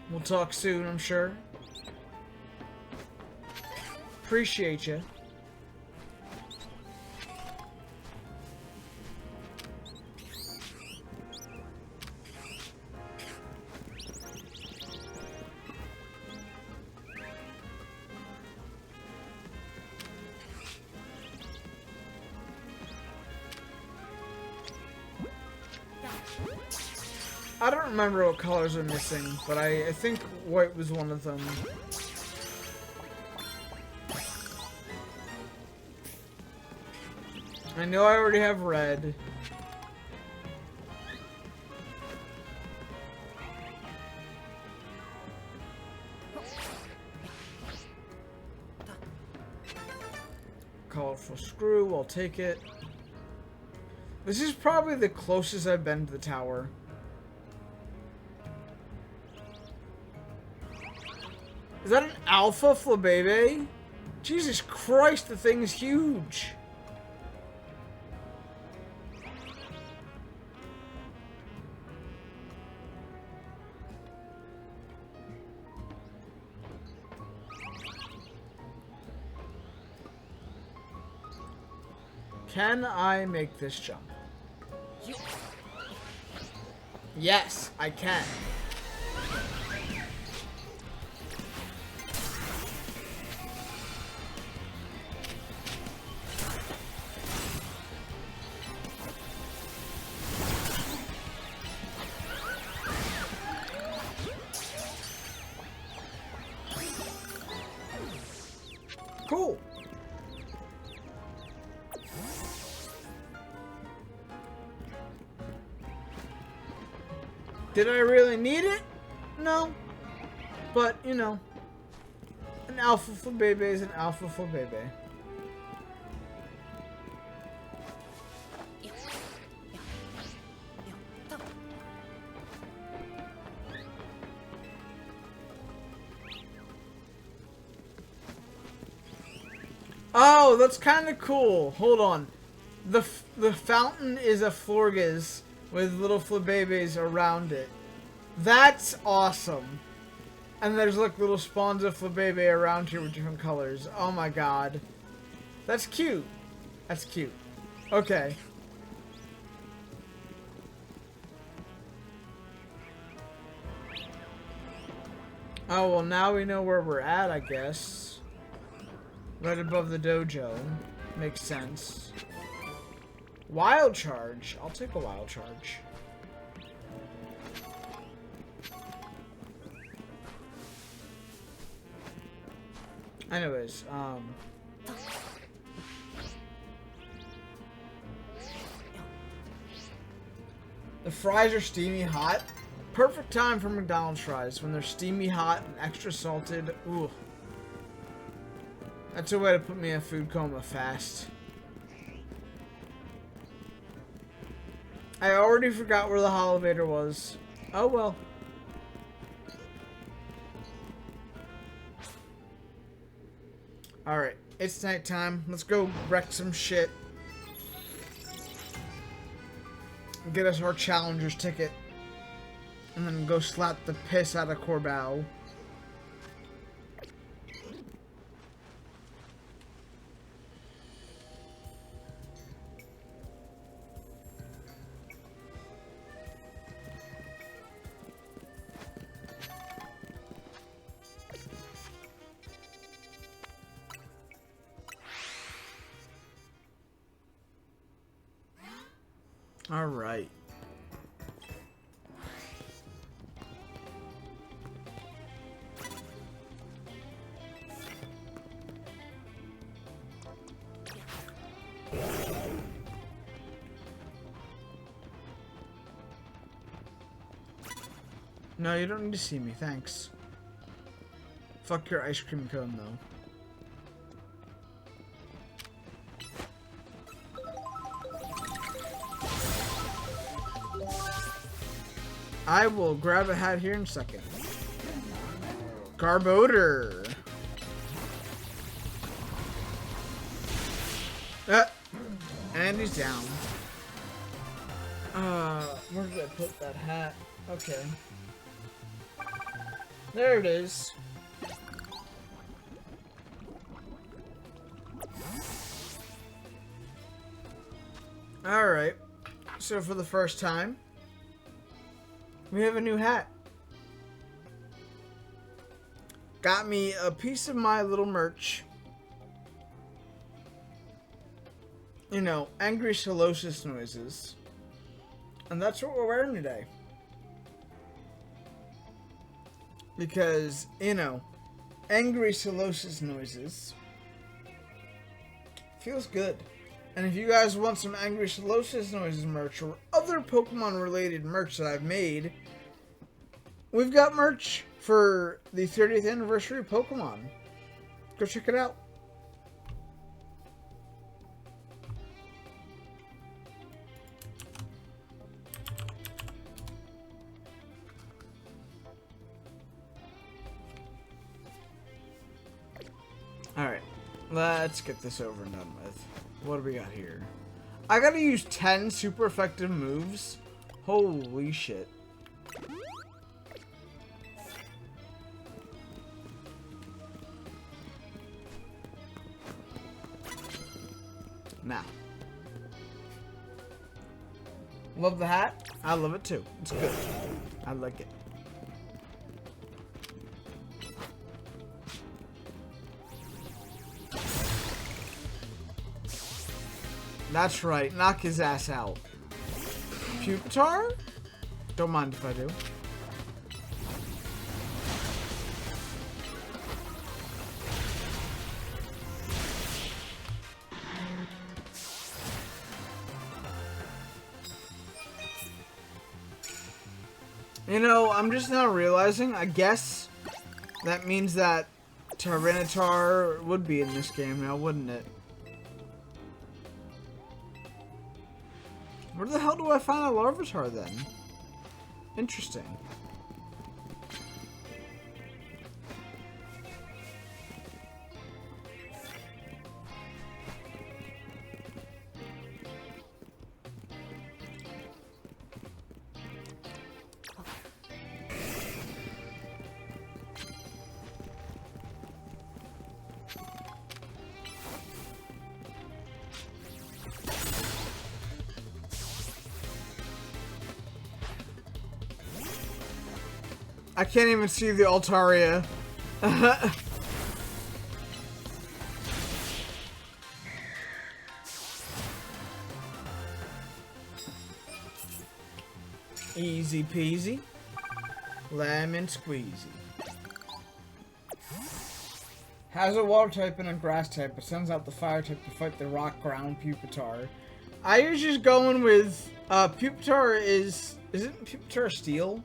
We'll talk soon, I'm sure. Appreciate you. I don't remember what colors are missing, but I think white was one of them. I know I already have red. Colorful screw, I'll take it. This is probably the closest I've been to the tower. Is that an alpha Flabebe? Jesus Christ, the thing's huge. Can I make this jump? Yes, I can. Cool. Did I really need it? No. But, you know, an alpha Flabebe is an alpha Flabebe. Oh, that's kind of cool. Hold on. The fountain is a Florges with little Flabebes around it. That's awesome. And there's like little spawns of Flabebe around here with different colors. Oh my god. That's cute. That's cute. Okay. Oh, well now we know where we're at, I guess. Right above the dojo. Makes sense. Wild charge. I'll take a wild charge. Anyways, the fries are steamy hot. Perfect time for McDonald's fries when they're steamy hot and extra salted. Ooh. That's a way to put me in food coma fast. I already forgot where the Holovator was. Oh well. Alright, it's nighttime. Let's go wreck some shit. Get us our Challenger's ticket. And then go slap the piss out of Corbao. All right. No, you don't need to see me, thanks. Fuck your ice cream cone, though. I will grab a hat here in a second. Garbodor. And he's down. Where did I put that hat? Okay. There it is. Alright. So for the first time, we have a new hat. Got me a piece of my little merch. You know, angry Solosis noises. And that's what we're wearing today. Because, you know, angry Solosis noises feels good. And if you guys want some angry Solosis noises merch or other Pokemon related merch that I've made, we've got merch for the 30th anniversary of Pokemon. Go check it out. Alright, let's get this over and done with. What do we got here? I gotta use 10 super effective moves? Holy shit. Now. Love the hat? I love it too. It's good. I like it. That's right. Knock his ass out. Pupitar? Don't mind if I do. You know, I'm just now realizing, I guess that means that Tyranitar would be in this game now, wouldn't it? Where the hell do I find a Larvitar then? Interesting. I can't even see the Altaria. Easy peasy. Lemon squeezy. Has a water type and a grass type, but sends out the fire type to fight the rock ground Pupitar. I was just going with Pupitar isn't Pupitar steel?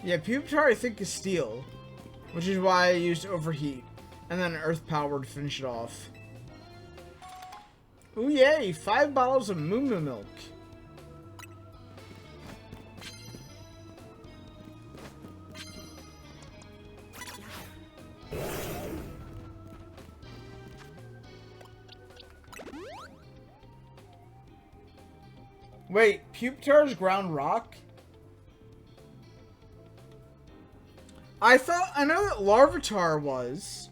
Yeah, Pupitar I think is steel, which is why I used Overheat, and then Earth Power to finish it off. Ooh yay, 5 bottles of Moo Moo Milk. Wait, Pupitar's ground rock? I know that Larvitar was.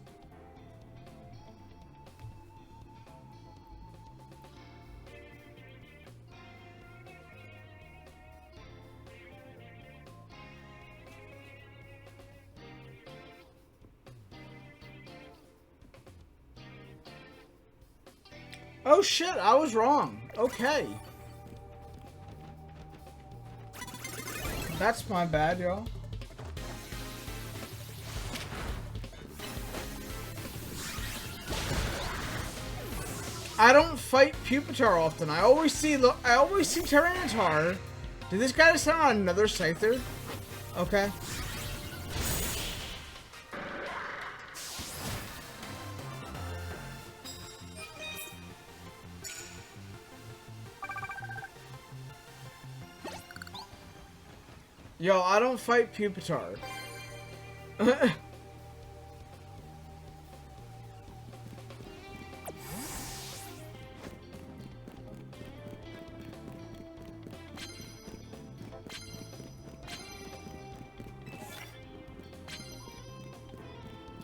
Oh shit, I was wrong. Okay. That's my bad, y'all. I don't fight Pupitar often. I always see Tyranitar. Did this guy just sound another Scyther? Okay. Yo, I don't fight Pupitar.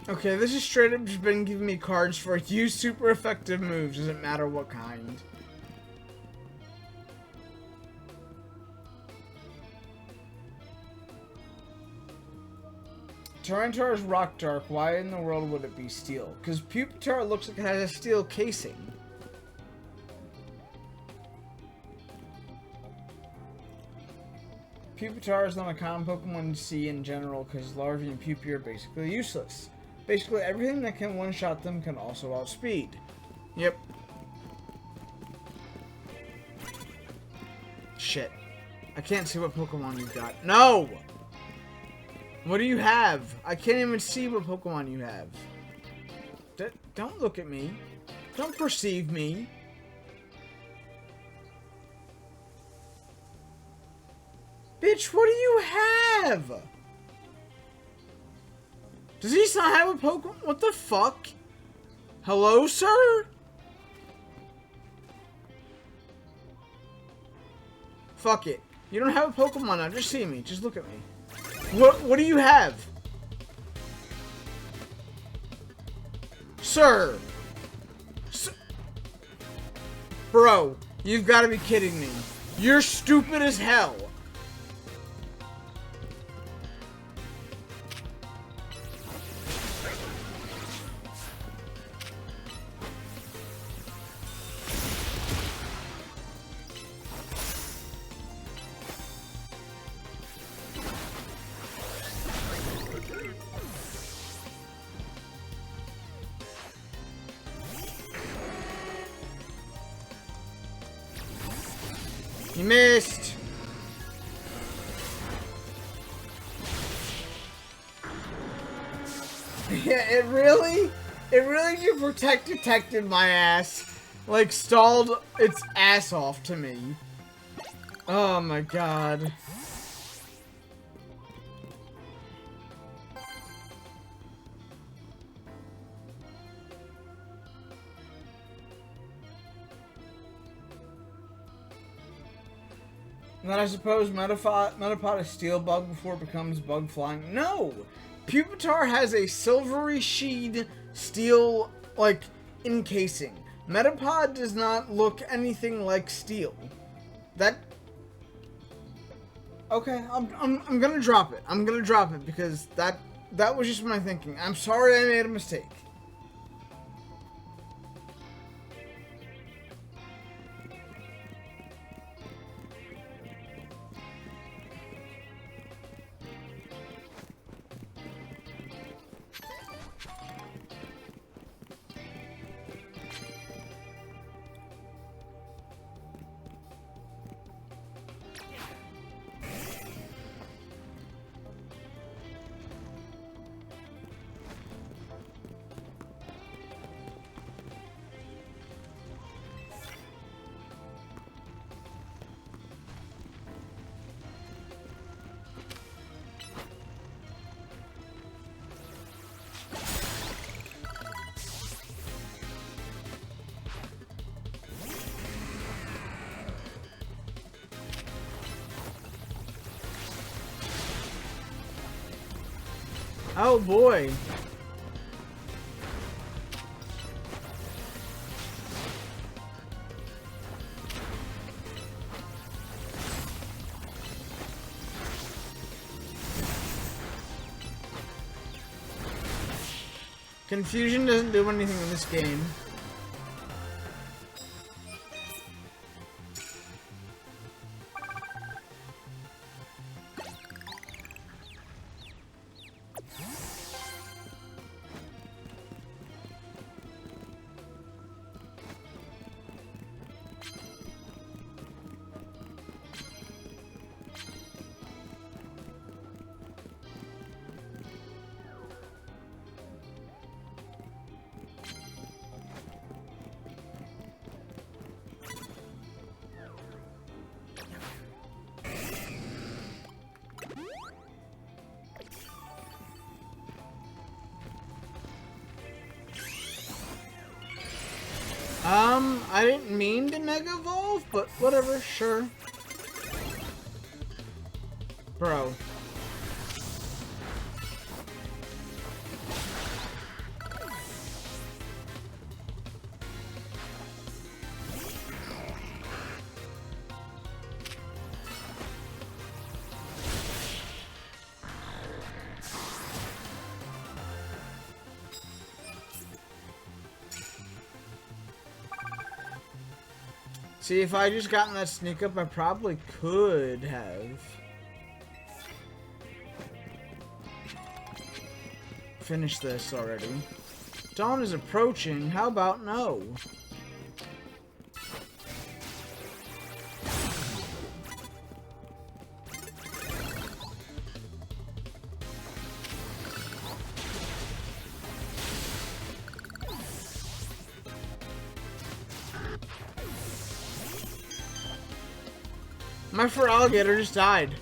Okay, this is straight up just been giving me cards for use super effective moves, doesn't matter what kind. Tyranitar is rock dark. Why in the world would it be steel? Because Pupitar looks like it has a steel casing. Pupitar is not a common Pokemon to see in general because Larvae and Pupi are basically useless. Basically everything that can one-shot them can also outspeed. Yep. Shit. I can't see what Pokemon you've got. No! What do you have? I can't even see what Pokemon you have. Don't look at me. Don't perceive me. Bitch, what do you have? Does he not have a Pokemon? What the fuck? Hello, sir? Fuck it. You don't have a Pokemon now. Just see me. Just look at me. What do you have? Sir! Bro, you've got to be kidding me. You're stupid as hell. You missed. Yeah, it really just protected my ass. Like, stalled its ass off to me. Oh my god. And then I suppose Metapod is Steel Bug before it becomes Bug Flying. No! Pupitar has a silvery sheen steel, like, encasing. Metapod does not look anything like steel. That... Okay, I'm gonna drop it. I'm gonna drop it because that was just my thinking. I'm sorry I made a mistake. Oh boy. Confusion doesn't do anything in this game. I didn't mean to Mega Evolve, but whatever, sure. Bro. See, if I just gotten that sneak up, I probably could have finished this already. Dawn is approaching. How about no? My Feraligatr just died.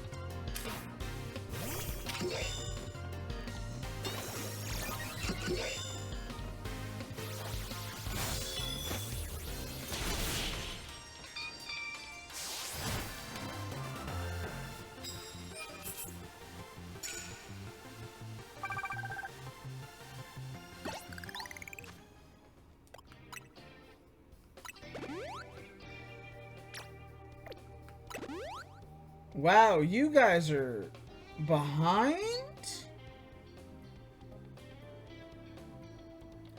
Wow, you guys are behind?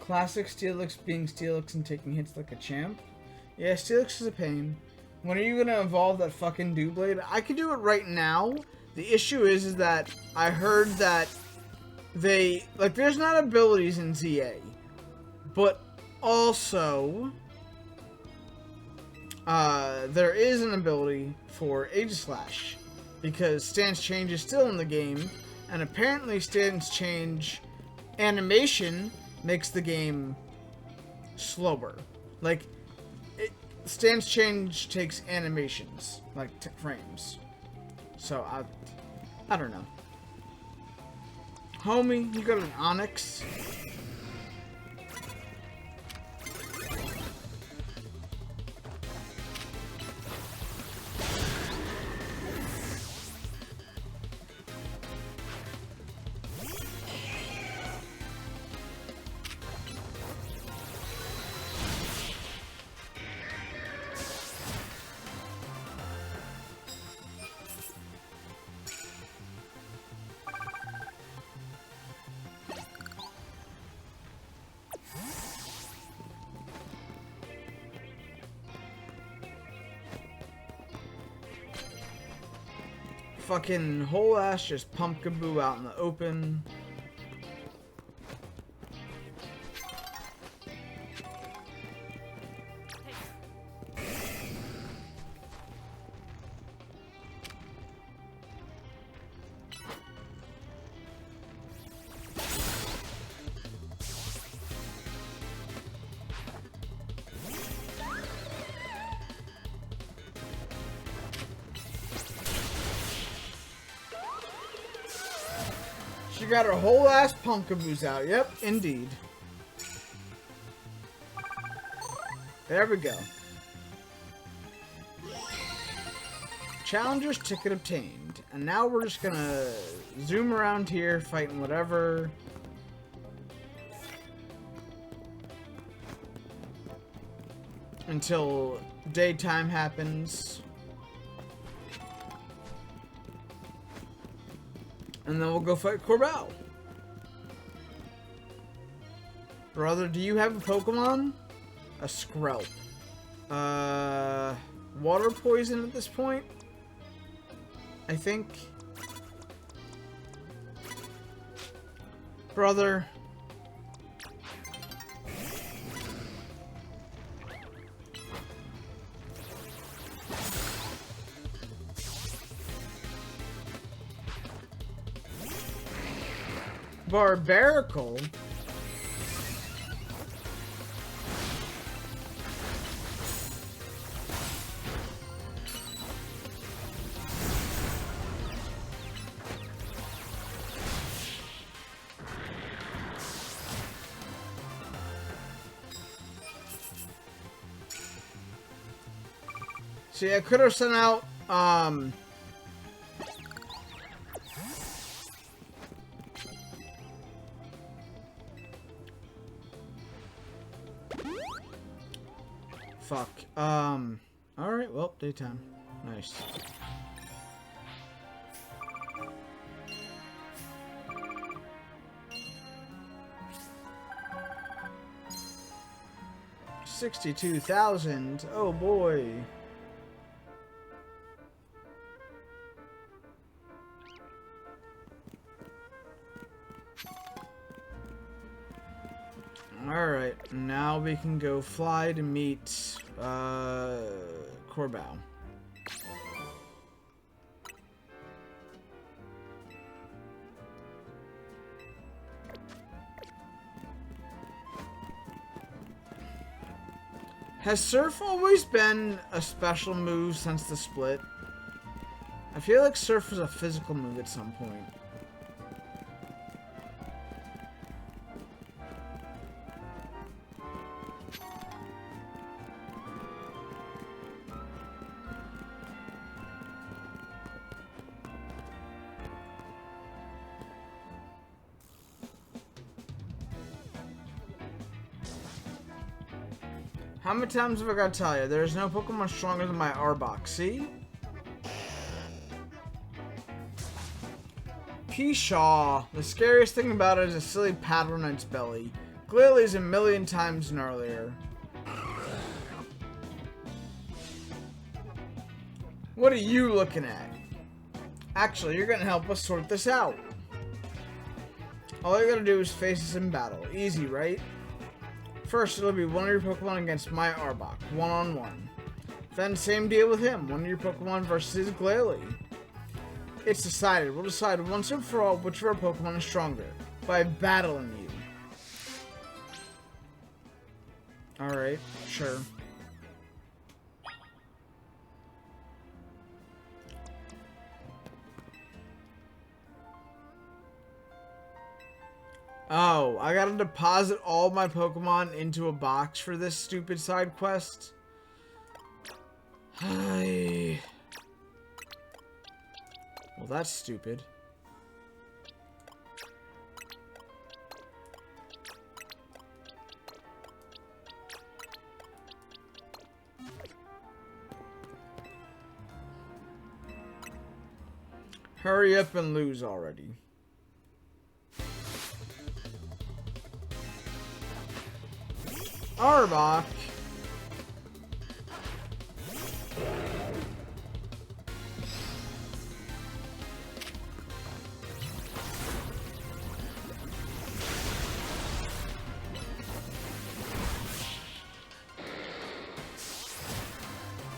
Classic Steelix being Steelix and taking hits like a champ. Yeah, Steelix is a pain. When are you gonna evolve that fucking Doublade? I could do it right now. The issue is that I heard that there's not abilities in ZA, but also there is an ability for Aegislash, because Stance Change is still in the game, and apparently Stance Change animation makes the game slower. Like, Stance Change takes animations, like frames. So, I don't know. Homie, you got an Onyx? Fucking whole ass just Pumpkaboo out in the open. She got her whole ass Punkaboos out. Yep, indeed. There we go. Challenger's ticket obtained. And now we're just gonna zoom around here, fighting whatever. Until daytime happens. And then we'll go fight Corbell. Brother, do you have a Pokemon? A Skrelp. Water poison at this point? I think. Brother. Barbarical? See, I could have sent out, fuck. Alright, well, daytime. Nice. $62,000. Oh boy. Alright, now we can go fly to meet Corbow. Has Surf always been a special move since the split? I feel like Surf was a physical move at some point. How many times have I got to tell you? There's no Pokemon stronger than my Arbok. See? Pshaw. The scariest thing about it is a silly paddle on its belly. Glalie a million times gnarlier. What are you looking at? Actually, you're gonna help us sort this out. All you gotta do is face us in battle. Easy, right? First, it'll be one of your Pokemon against my Arbok, one-on-one. Then, same deal with him, one of your Pokemon versus his Glalie. It's decided. We'll decide once and for all which of our Pokemon is stronger, by battling you. Alright, sure. Oh, I gotta deposit all my Pokemon into a box for this stupid side quest? Hi. Well, that's stupid. Hurry up and lose already. Arbok.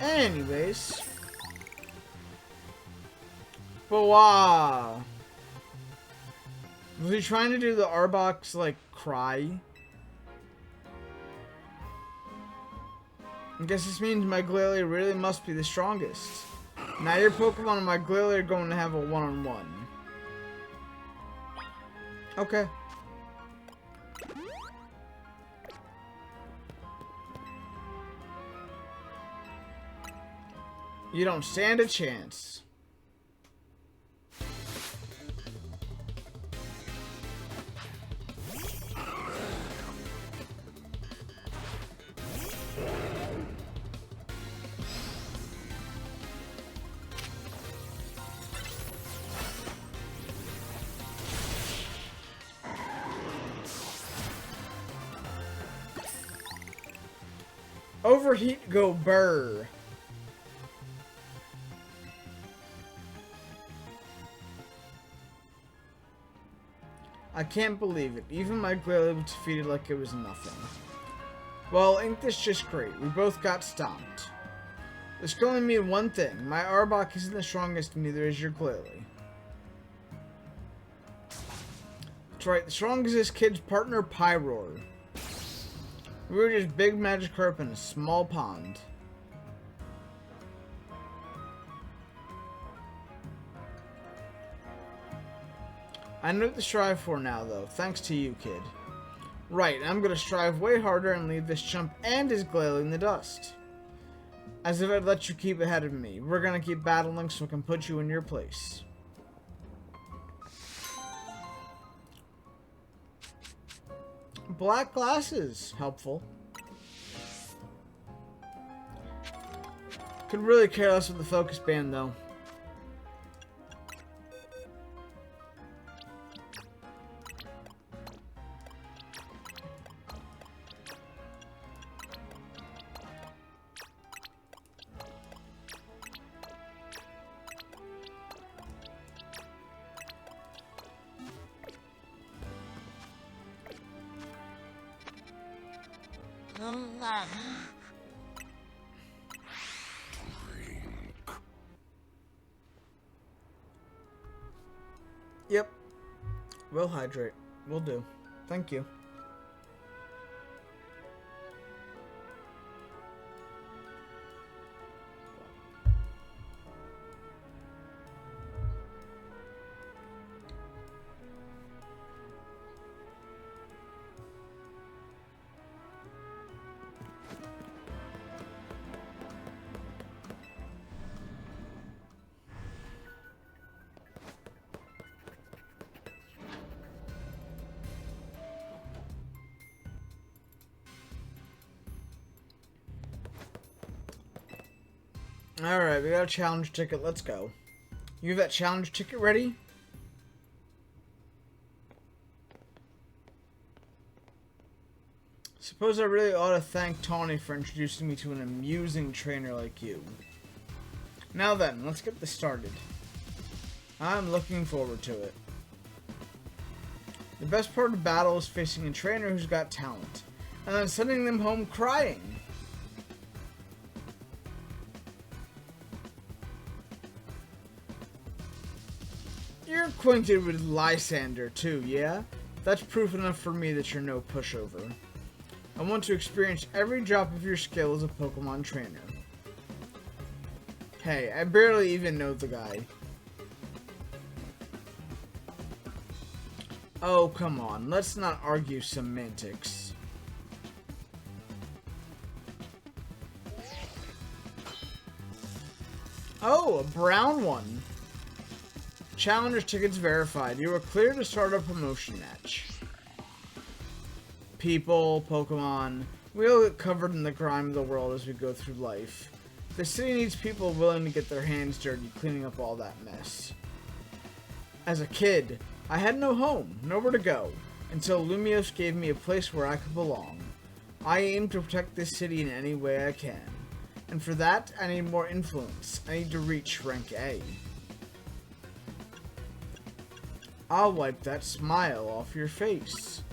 Anyways. But wow. Was he trying to do the Arbok's like cry? I guess this means my Glalie really must be the strongest. Now your Pokemon and my Glalie are going to have a one-on-one. Okay. You don't stand a chance. Overheat, go burr. I can't believe it. Even my Glalie was defeated like it was nothing. Well, ain't this just great? We both got stomped. This can only mean one thing. My Arbok isn't the strongest, neither is your Glalie. That's right, the strongest is kid's partner, Pyroar. We were just big Magikarp in a small pond. I know what to strive for now, though, thanks to you, kid. Right, I'm gonna strive way harder and leave this chump and his Glalie in the dust. As if I'd let you keep ahead of me. We're gonna keep battling so I can put you in your place. Black glasses. Helpful. Could really care less with the focus band, though. Yep. We'll hydrate. We'll do. Thank you. Alright, we got a challenge ticket. Let's go. You have that challenge ticket ready? Suppose I really ought to thank Tawny for introducing me to an amusing trainer like you. Now then, let's get this started. I'm looking forward to it. The best part of the battle is facing a trainer who's got talent, and then sending them home crying. You're acquainted with Lysander too, yeah? That's proof enough for me that you're no pushover. I want to experience every drop of your skill as a Pokemon trainer. Hey, I barely even know the guy. Oh, come on. Let's not argue semantics. Oh, a brown one. Challenger tickets verified. You are clear to start a promotion match. People, Pokemon, we all get covered in the grime of the world as we go through life. The city needs people willing to get their hands dirty cleaning up all that mess. As a kid, I had no home, nowhere to go, until Lumiose gave me a place where I could belong. I aim to protect this city in any way I can. And for that, I need more influence. I need to reach rank A. I'll wipe that smile off your face.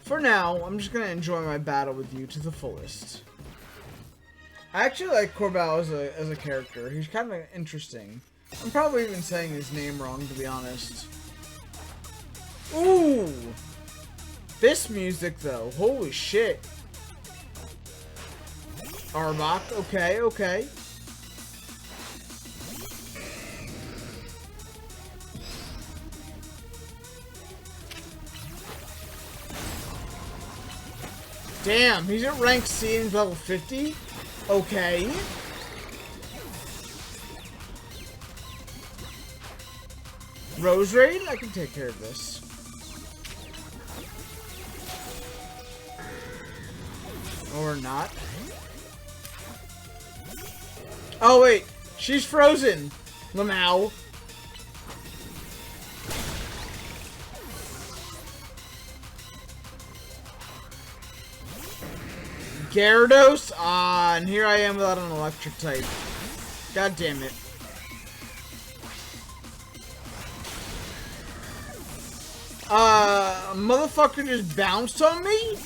For now, I'm just going to enjoy my battle with you to the fullest. I actually like Corbell as a character. He's kind of interesting. I'm probably even saying his name wrong, to be honest. Ooh! This music, though. Holy shit. Arbok. Okay, okay. Damn, he's at rank C and level 50? Okay. Rose Raid? I can take care of this. Or not. Oh wait, she's frozen. Lamau. Gyarados? Ah, and here I am without an electric type. God damn it. Motherfucker just bounced on me?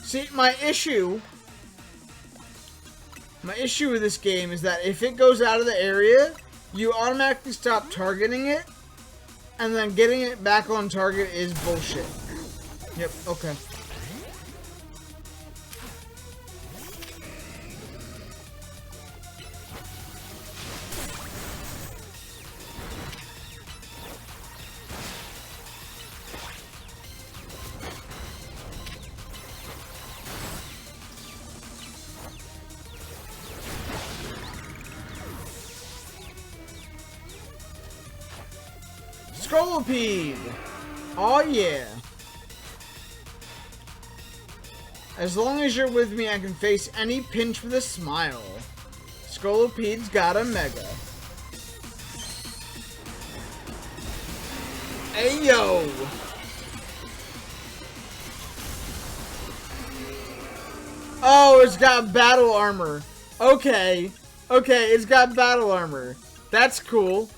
See, my issue with this game is that if it goes out of the area, you automatically stop targeting it, and then getting it back on target is bullshit. Yep, okay. Scolipede! Oh yeah. As long as you're with me, I can face any pinch with a smile. Scolipede's got a Mega. Hey yo! Oh, it's got battle armor. Okay. Okay, it's got battle armor. That's cool.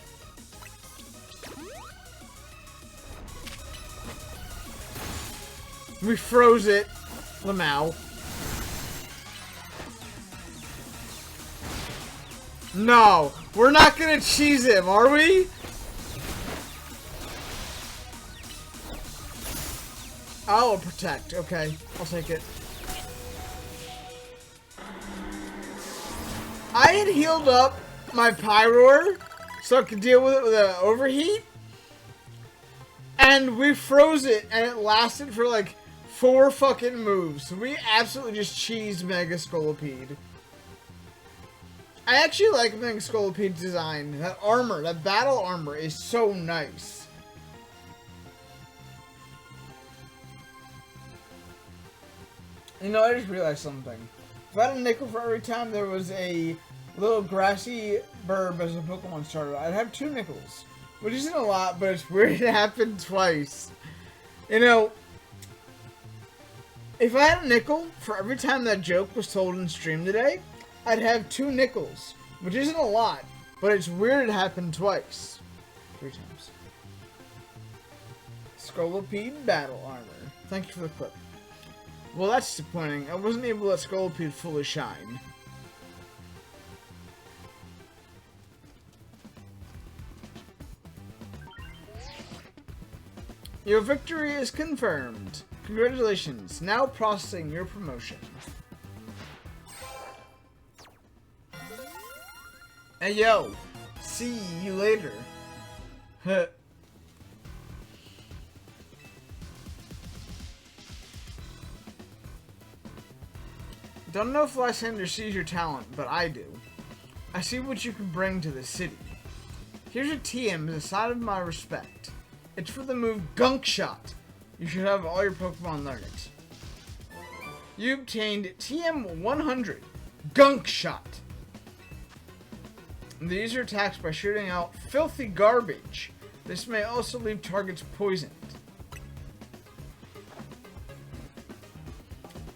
We froze it. Lamau. No, we're not gonna cheese him, are we? Oh, protect. Okay, I'll take it. I had healed up my Pyroar so I could deal with it with an overheat. And we froze it and it lasted for like 4 fucking moves. So we absolutely just cheesed Mega Scolipede. I actually like Mega Scolipede's design. That armor, that battle armor is so nice. You know, I just realized something. If I had a nickel for every time there was a little grassy burb as a Pokemon starter, I'd have 2 nickels. Which isn't a lot, but it's weird it happened twice. You know, if I had a nickel for every time that joke was told in stream today, I'd have 2 nickels. Which isn't a lot, but it's weird it happened twice. 3 times. Scolipede battle armor. Thank you for the clip. Well, that's disappointing. I wasn't able to let Scolipede fully shine. Your victory is confirmed. Congratulations. Now processing your promotion. Hey yo. See you later. Huh. Don't know if Lysander sees your talent, but I do. I see what you can bring to the city. Here's a TM as a sign of my respect. It's for the move Gunk Shot. You should have all your Pokemon learn it. You obtained TM 100, Gunk Shot. The user attacks by shooting out filthy garbage. This may also leave targets poisoned.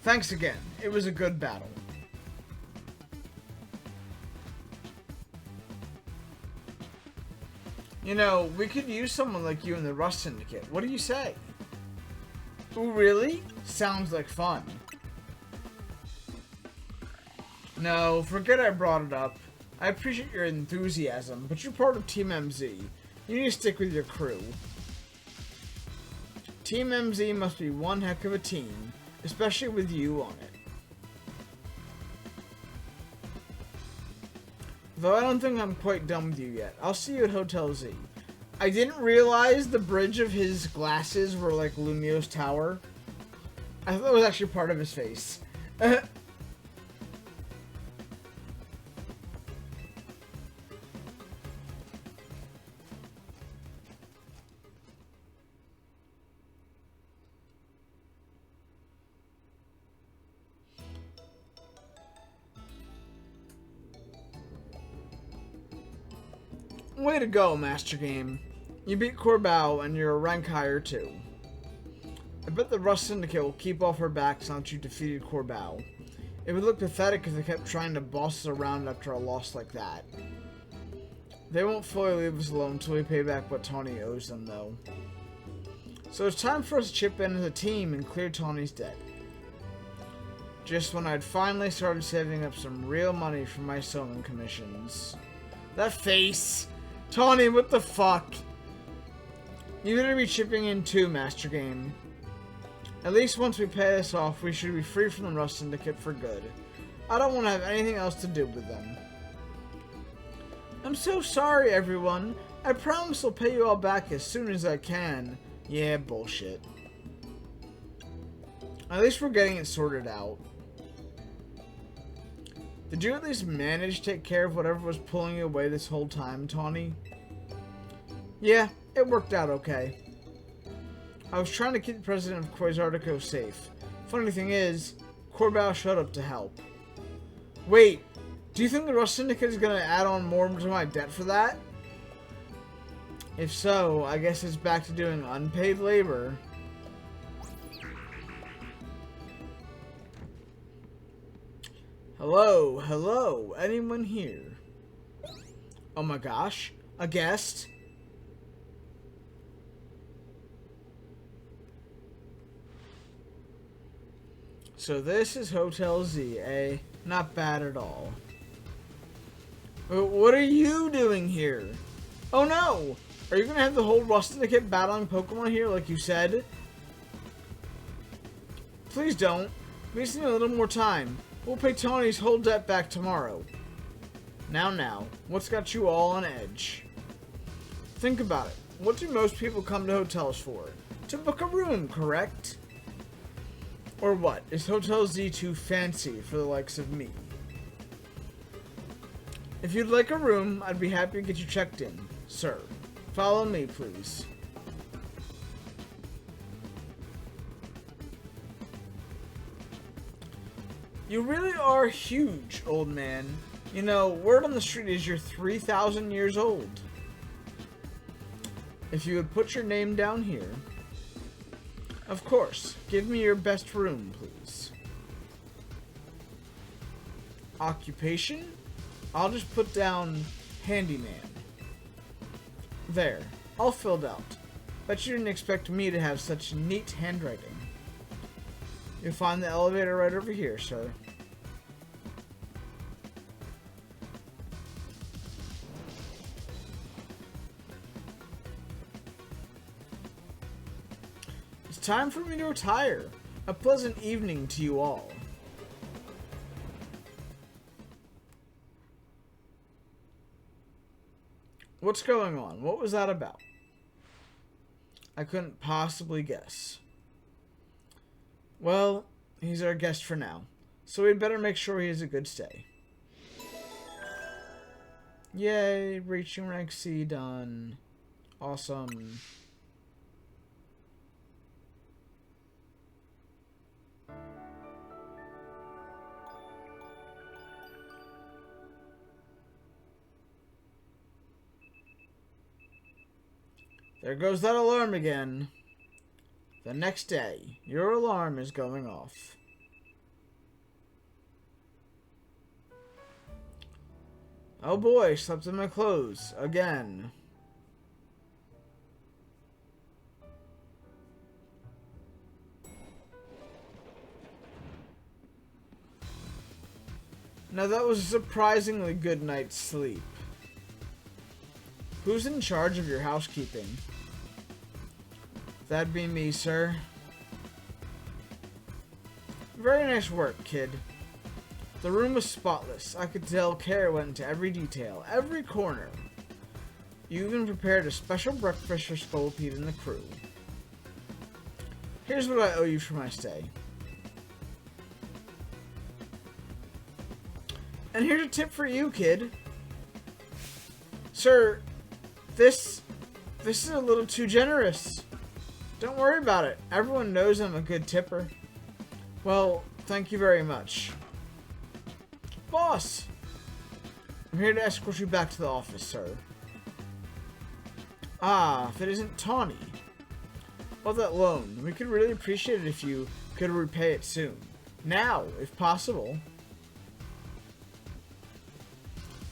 Thanks again. It was a good battle. You know, we could use someone like you in the Rust Syndicate. What do you say? Ooh, really? Sounds like fun. No, forget I brought it up. I appreciate your enthusiasm, but you're part of Team MZ. You need to stick with your crew. Team MZ must be one heck of a team, especially with you on it. Though I don't think I'm quite done with you yet. I'll see you at Hotel Z. I didn't realize the bridge of his glasses were like Lumio's tower. I thought it was actually part of his face. Way to go, Master Game. You beat Corbau and you're a rank higher too. I bet the Rust Syndicate will keep off our backs now that you defeated Corbau. It would look pathetic if they kept trying to boss us around after a loss like that. They won't fully leave us alone until we pay back what Tawny owes them, though. So it's time for us to chip in as a team and clear Tawny's debt. Just when I'd finally started saving up some real money for my sewing commissions. That face! Tawny, what the fuck? You better be chipping in too, Master Game. At least once we pay this off, we should be free from the Rust Syndicate for good. I don't want to have anything else to do with them. I'm so sorry, everyone. I promise I'll pay you all back as soon as I can. Yeah, bullshit. At least we're getting it sorted out. Did you at least manage to take care of whatever was pulling you away this whole time, Tawny? Yeah, it worked out okay. I was trying to keep the president of Quasartico safe. Funny thing is, Corval showed up to help. Wait, do you think the Rust Syndicate is going to add on more to my debt for that? If so, I guess it's back to doing unpaid labor. Hello, hello, anyone here? Oh my gosh, a guest? So this is Hotel Z, eh? Not bad at all. What are you doing here? Oh no! Are you gonna have the whole Rust Syndicate battling Pokemon here like you said? Please don't. We just need a little more time. We'll pay Tawny's whole debt back tomorrow. Now, what's got you all on edge? Think about it. What do most people come to hotels for? To book a room, correct? Or what? Is Hotel Z too fancy for the likes of me? If you'd like a room, I'd be happy to get you checked in, sir. Follow me, please. You really are huge, old man. You know, word on the street is you're 3,000 years old. If you would put your name down here. Of course. Give me your best room, please. Occupation? I'll just put down handyman. There. All filled out. Bet you didn't expect me to have such neat handwriting. You'll find the elevator right over here, sir. It's time for me to retire. A pleasant evening to you all. What's going on? What was that about? I couldn't possibly guess. Well, he's our guest for now, so we'd better make sure he has a good stay. Yay, reaching rank C done. Awesome. There goes that alarm again. The next day, your alarm is going off. Oh boy, slept in my clothes again. Now that was a surprisingly good night's sleep. Who's in charge of your housekeeping? That'd be me, sir. Very nice work, kid. The room was spotless. I could tell care went into every detail, every corner. You even prepared a special breakfast for Scolipede and the crew. Here's what I owe you for my stay. And here's a tip for you, kid. Sir, this is a little too generous. Don't worry about it. Everyone knows I'm a good tipper. Well, thank you very much. Boss! I'm here to escort you back to the office, sir. Ah, if it isn't Tawny. Well, that loan. We could really appreciate it if you could repay it soon. Now, if possible.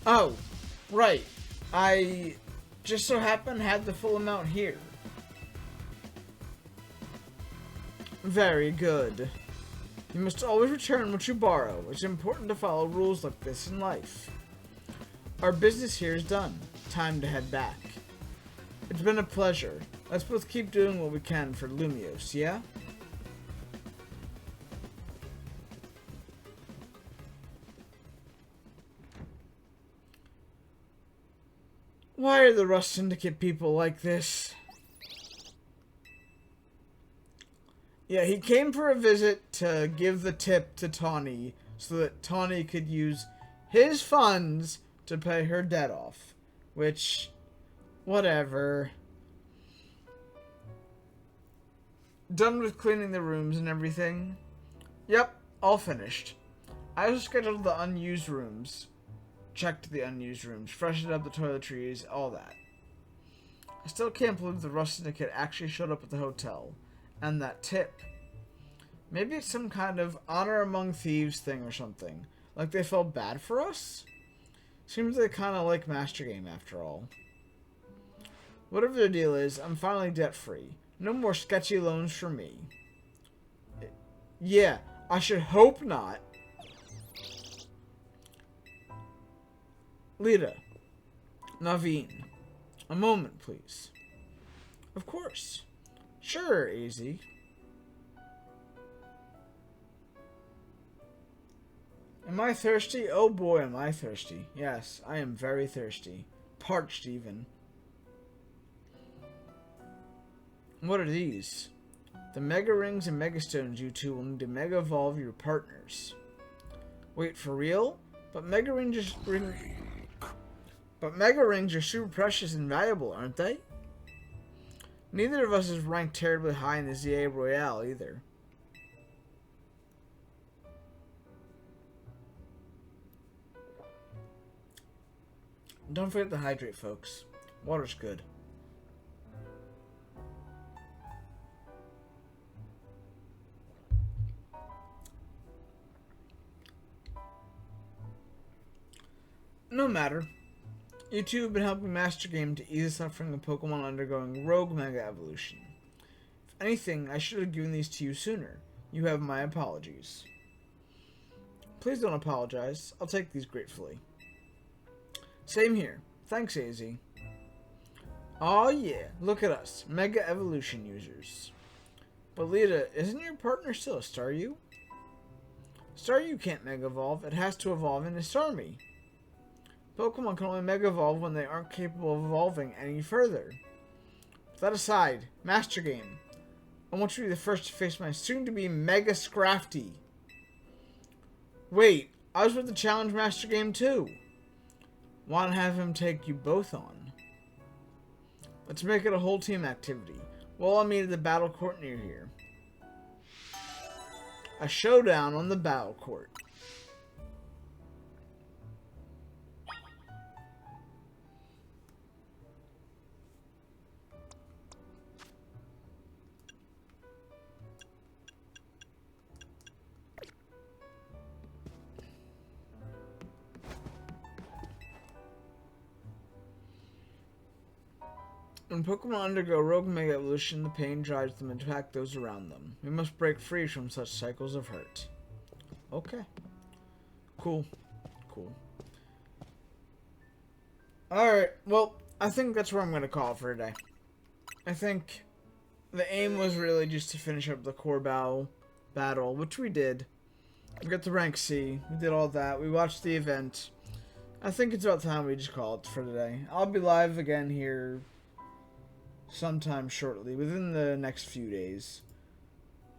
Oh, right. I just so happen had the full amount here. Very good. You must always return what you borrow. It's important to follow rules like this in life. Our business here is done. Time to head back. It's been a pleasure. Let's both keep doing what we can for Lumiose, yeah? Why are the Rust Syndicate people like this? Yeah, he came for a visit to give the tip to Tawny so that Tawny could use his funds to pay her debt off. Which, Whatever. Done with cleaning the rooms and everything. Yep, all finished. I also scheduled the unused rooms. Checked the unused rooms, freshened up the toiletries, all that. I still can't believe the Rust Syndicate actually showed up at the hotel. And that tip. Maybe it's some kind of honor among thieves thing or something. Like they felt bad for us? Seems they kind of like Master Game after all. Whatever their deal is, I'm finally debt-free. No more sketchy loans for me. Yeah, I should hope not. Lita. Naveen. A moment, please. Of course. Sure, AZ. Am I thirsty? Oh boy, am I thirsty. Yes, I am very thirsty. Parched, even. What are these? The Mega Rings and Mega Stones you two will need to Mega Evolve your partners. Wait, for real? But Mega Rings are super precious and valuable, aren't they? Neither of us is ranked terribly high in the ZA Royale either. Don't forget to hydrate, folks. Water's good. No matter. You two have been helping Master Game to ease the suffering of Pokemon undergoing Rogue Mega Evolution. If anything, I should have given these to you sooner. You have my apologies. Please don't apologize. I'll take these gratefully. Same here. Thanks, AZ. Aw yeah, look at us, Mega Evolution users. But Lita, isn't your partner still a Staryu? Staryu can't Mega Evolve. It has to evolve into Starmie. Pokemon can only Mega Evolve when they aren't capable of evolving any further. With that aside, Master Game, I want you to be the first to face my soon-to-be Mega Scrafty. Wait, I was with the Challenge Master Game too. Want to have him take you both on? Let's make it a whole team activity. We'll all meet at the battle court near here. A showdown on the battle court. When Pokemon undergo Rogue Mega Evolution, the pain drives them to attack those around them. We must break free from such cycles of hurt. Okay. Cool. Cool. Alright, well, I think that's where I'm going to call it for today. I think the aim was really just to finish up the core battle, which we did. We got to rank C. We did all that. We watched the event. I think it's about time we just call it for today. I'll be live again here sometime shortly, within the next few days.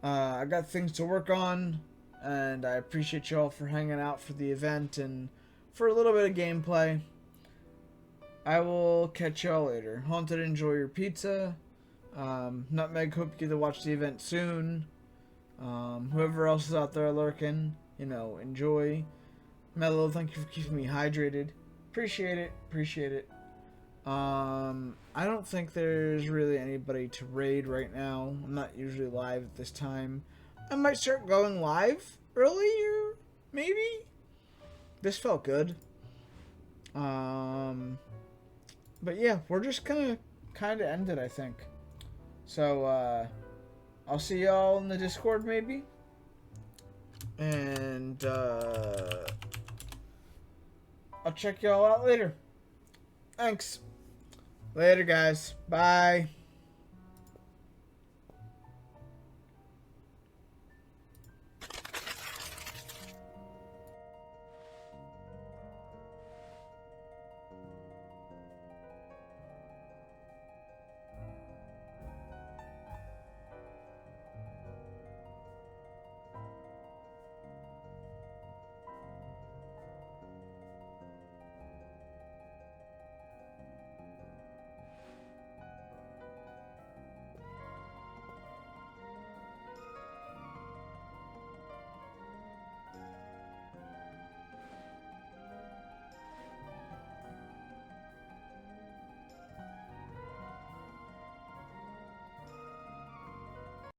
I got things to work on, and I appreciate y'all for hanging out for the event and for a little bit of gameplay. I will catch y'all later. Haunted, enjoy your pizza. Nutmeg, hope you get to watch the event soon. Whoever else is out there lurking, you know, enjoy. Mellow, thank you for keeping me hydrated. Appreciate it. Appreciate it. I don't think there's really anybody to raid right now. I'm not usually live at this time. I might start going live earlier, maybe? This felt good. But yeah, we're just gonna kind of end it, I think. So, I'll see y'all in the Discord, maybe? And, I'll check y'all out later. Thanks. Later, guys. Bye.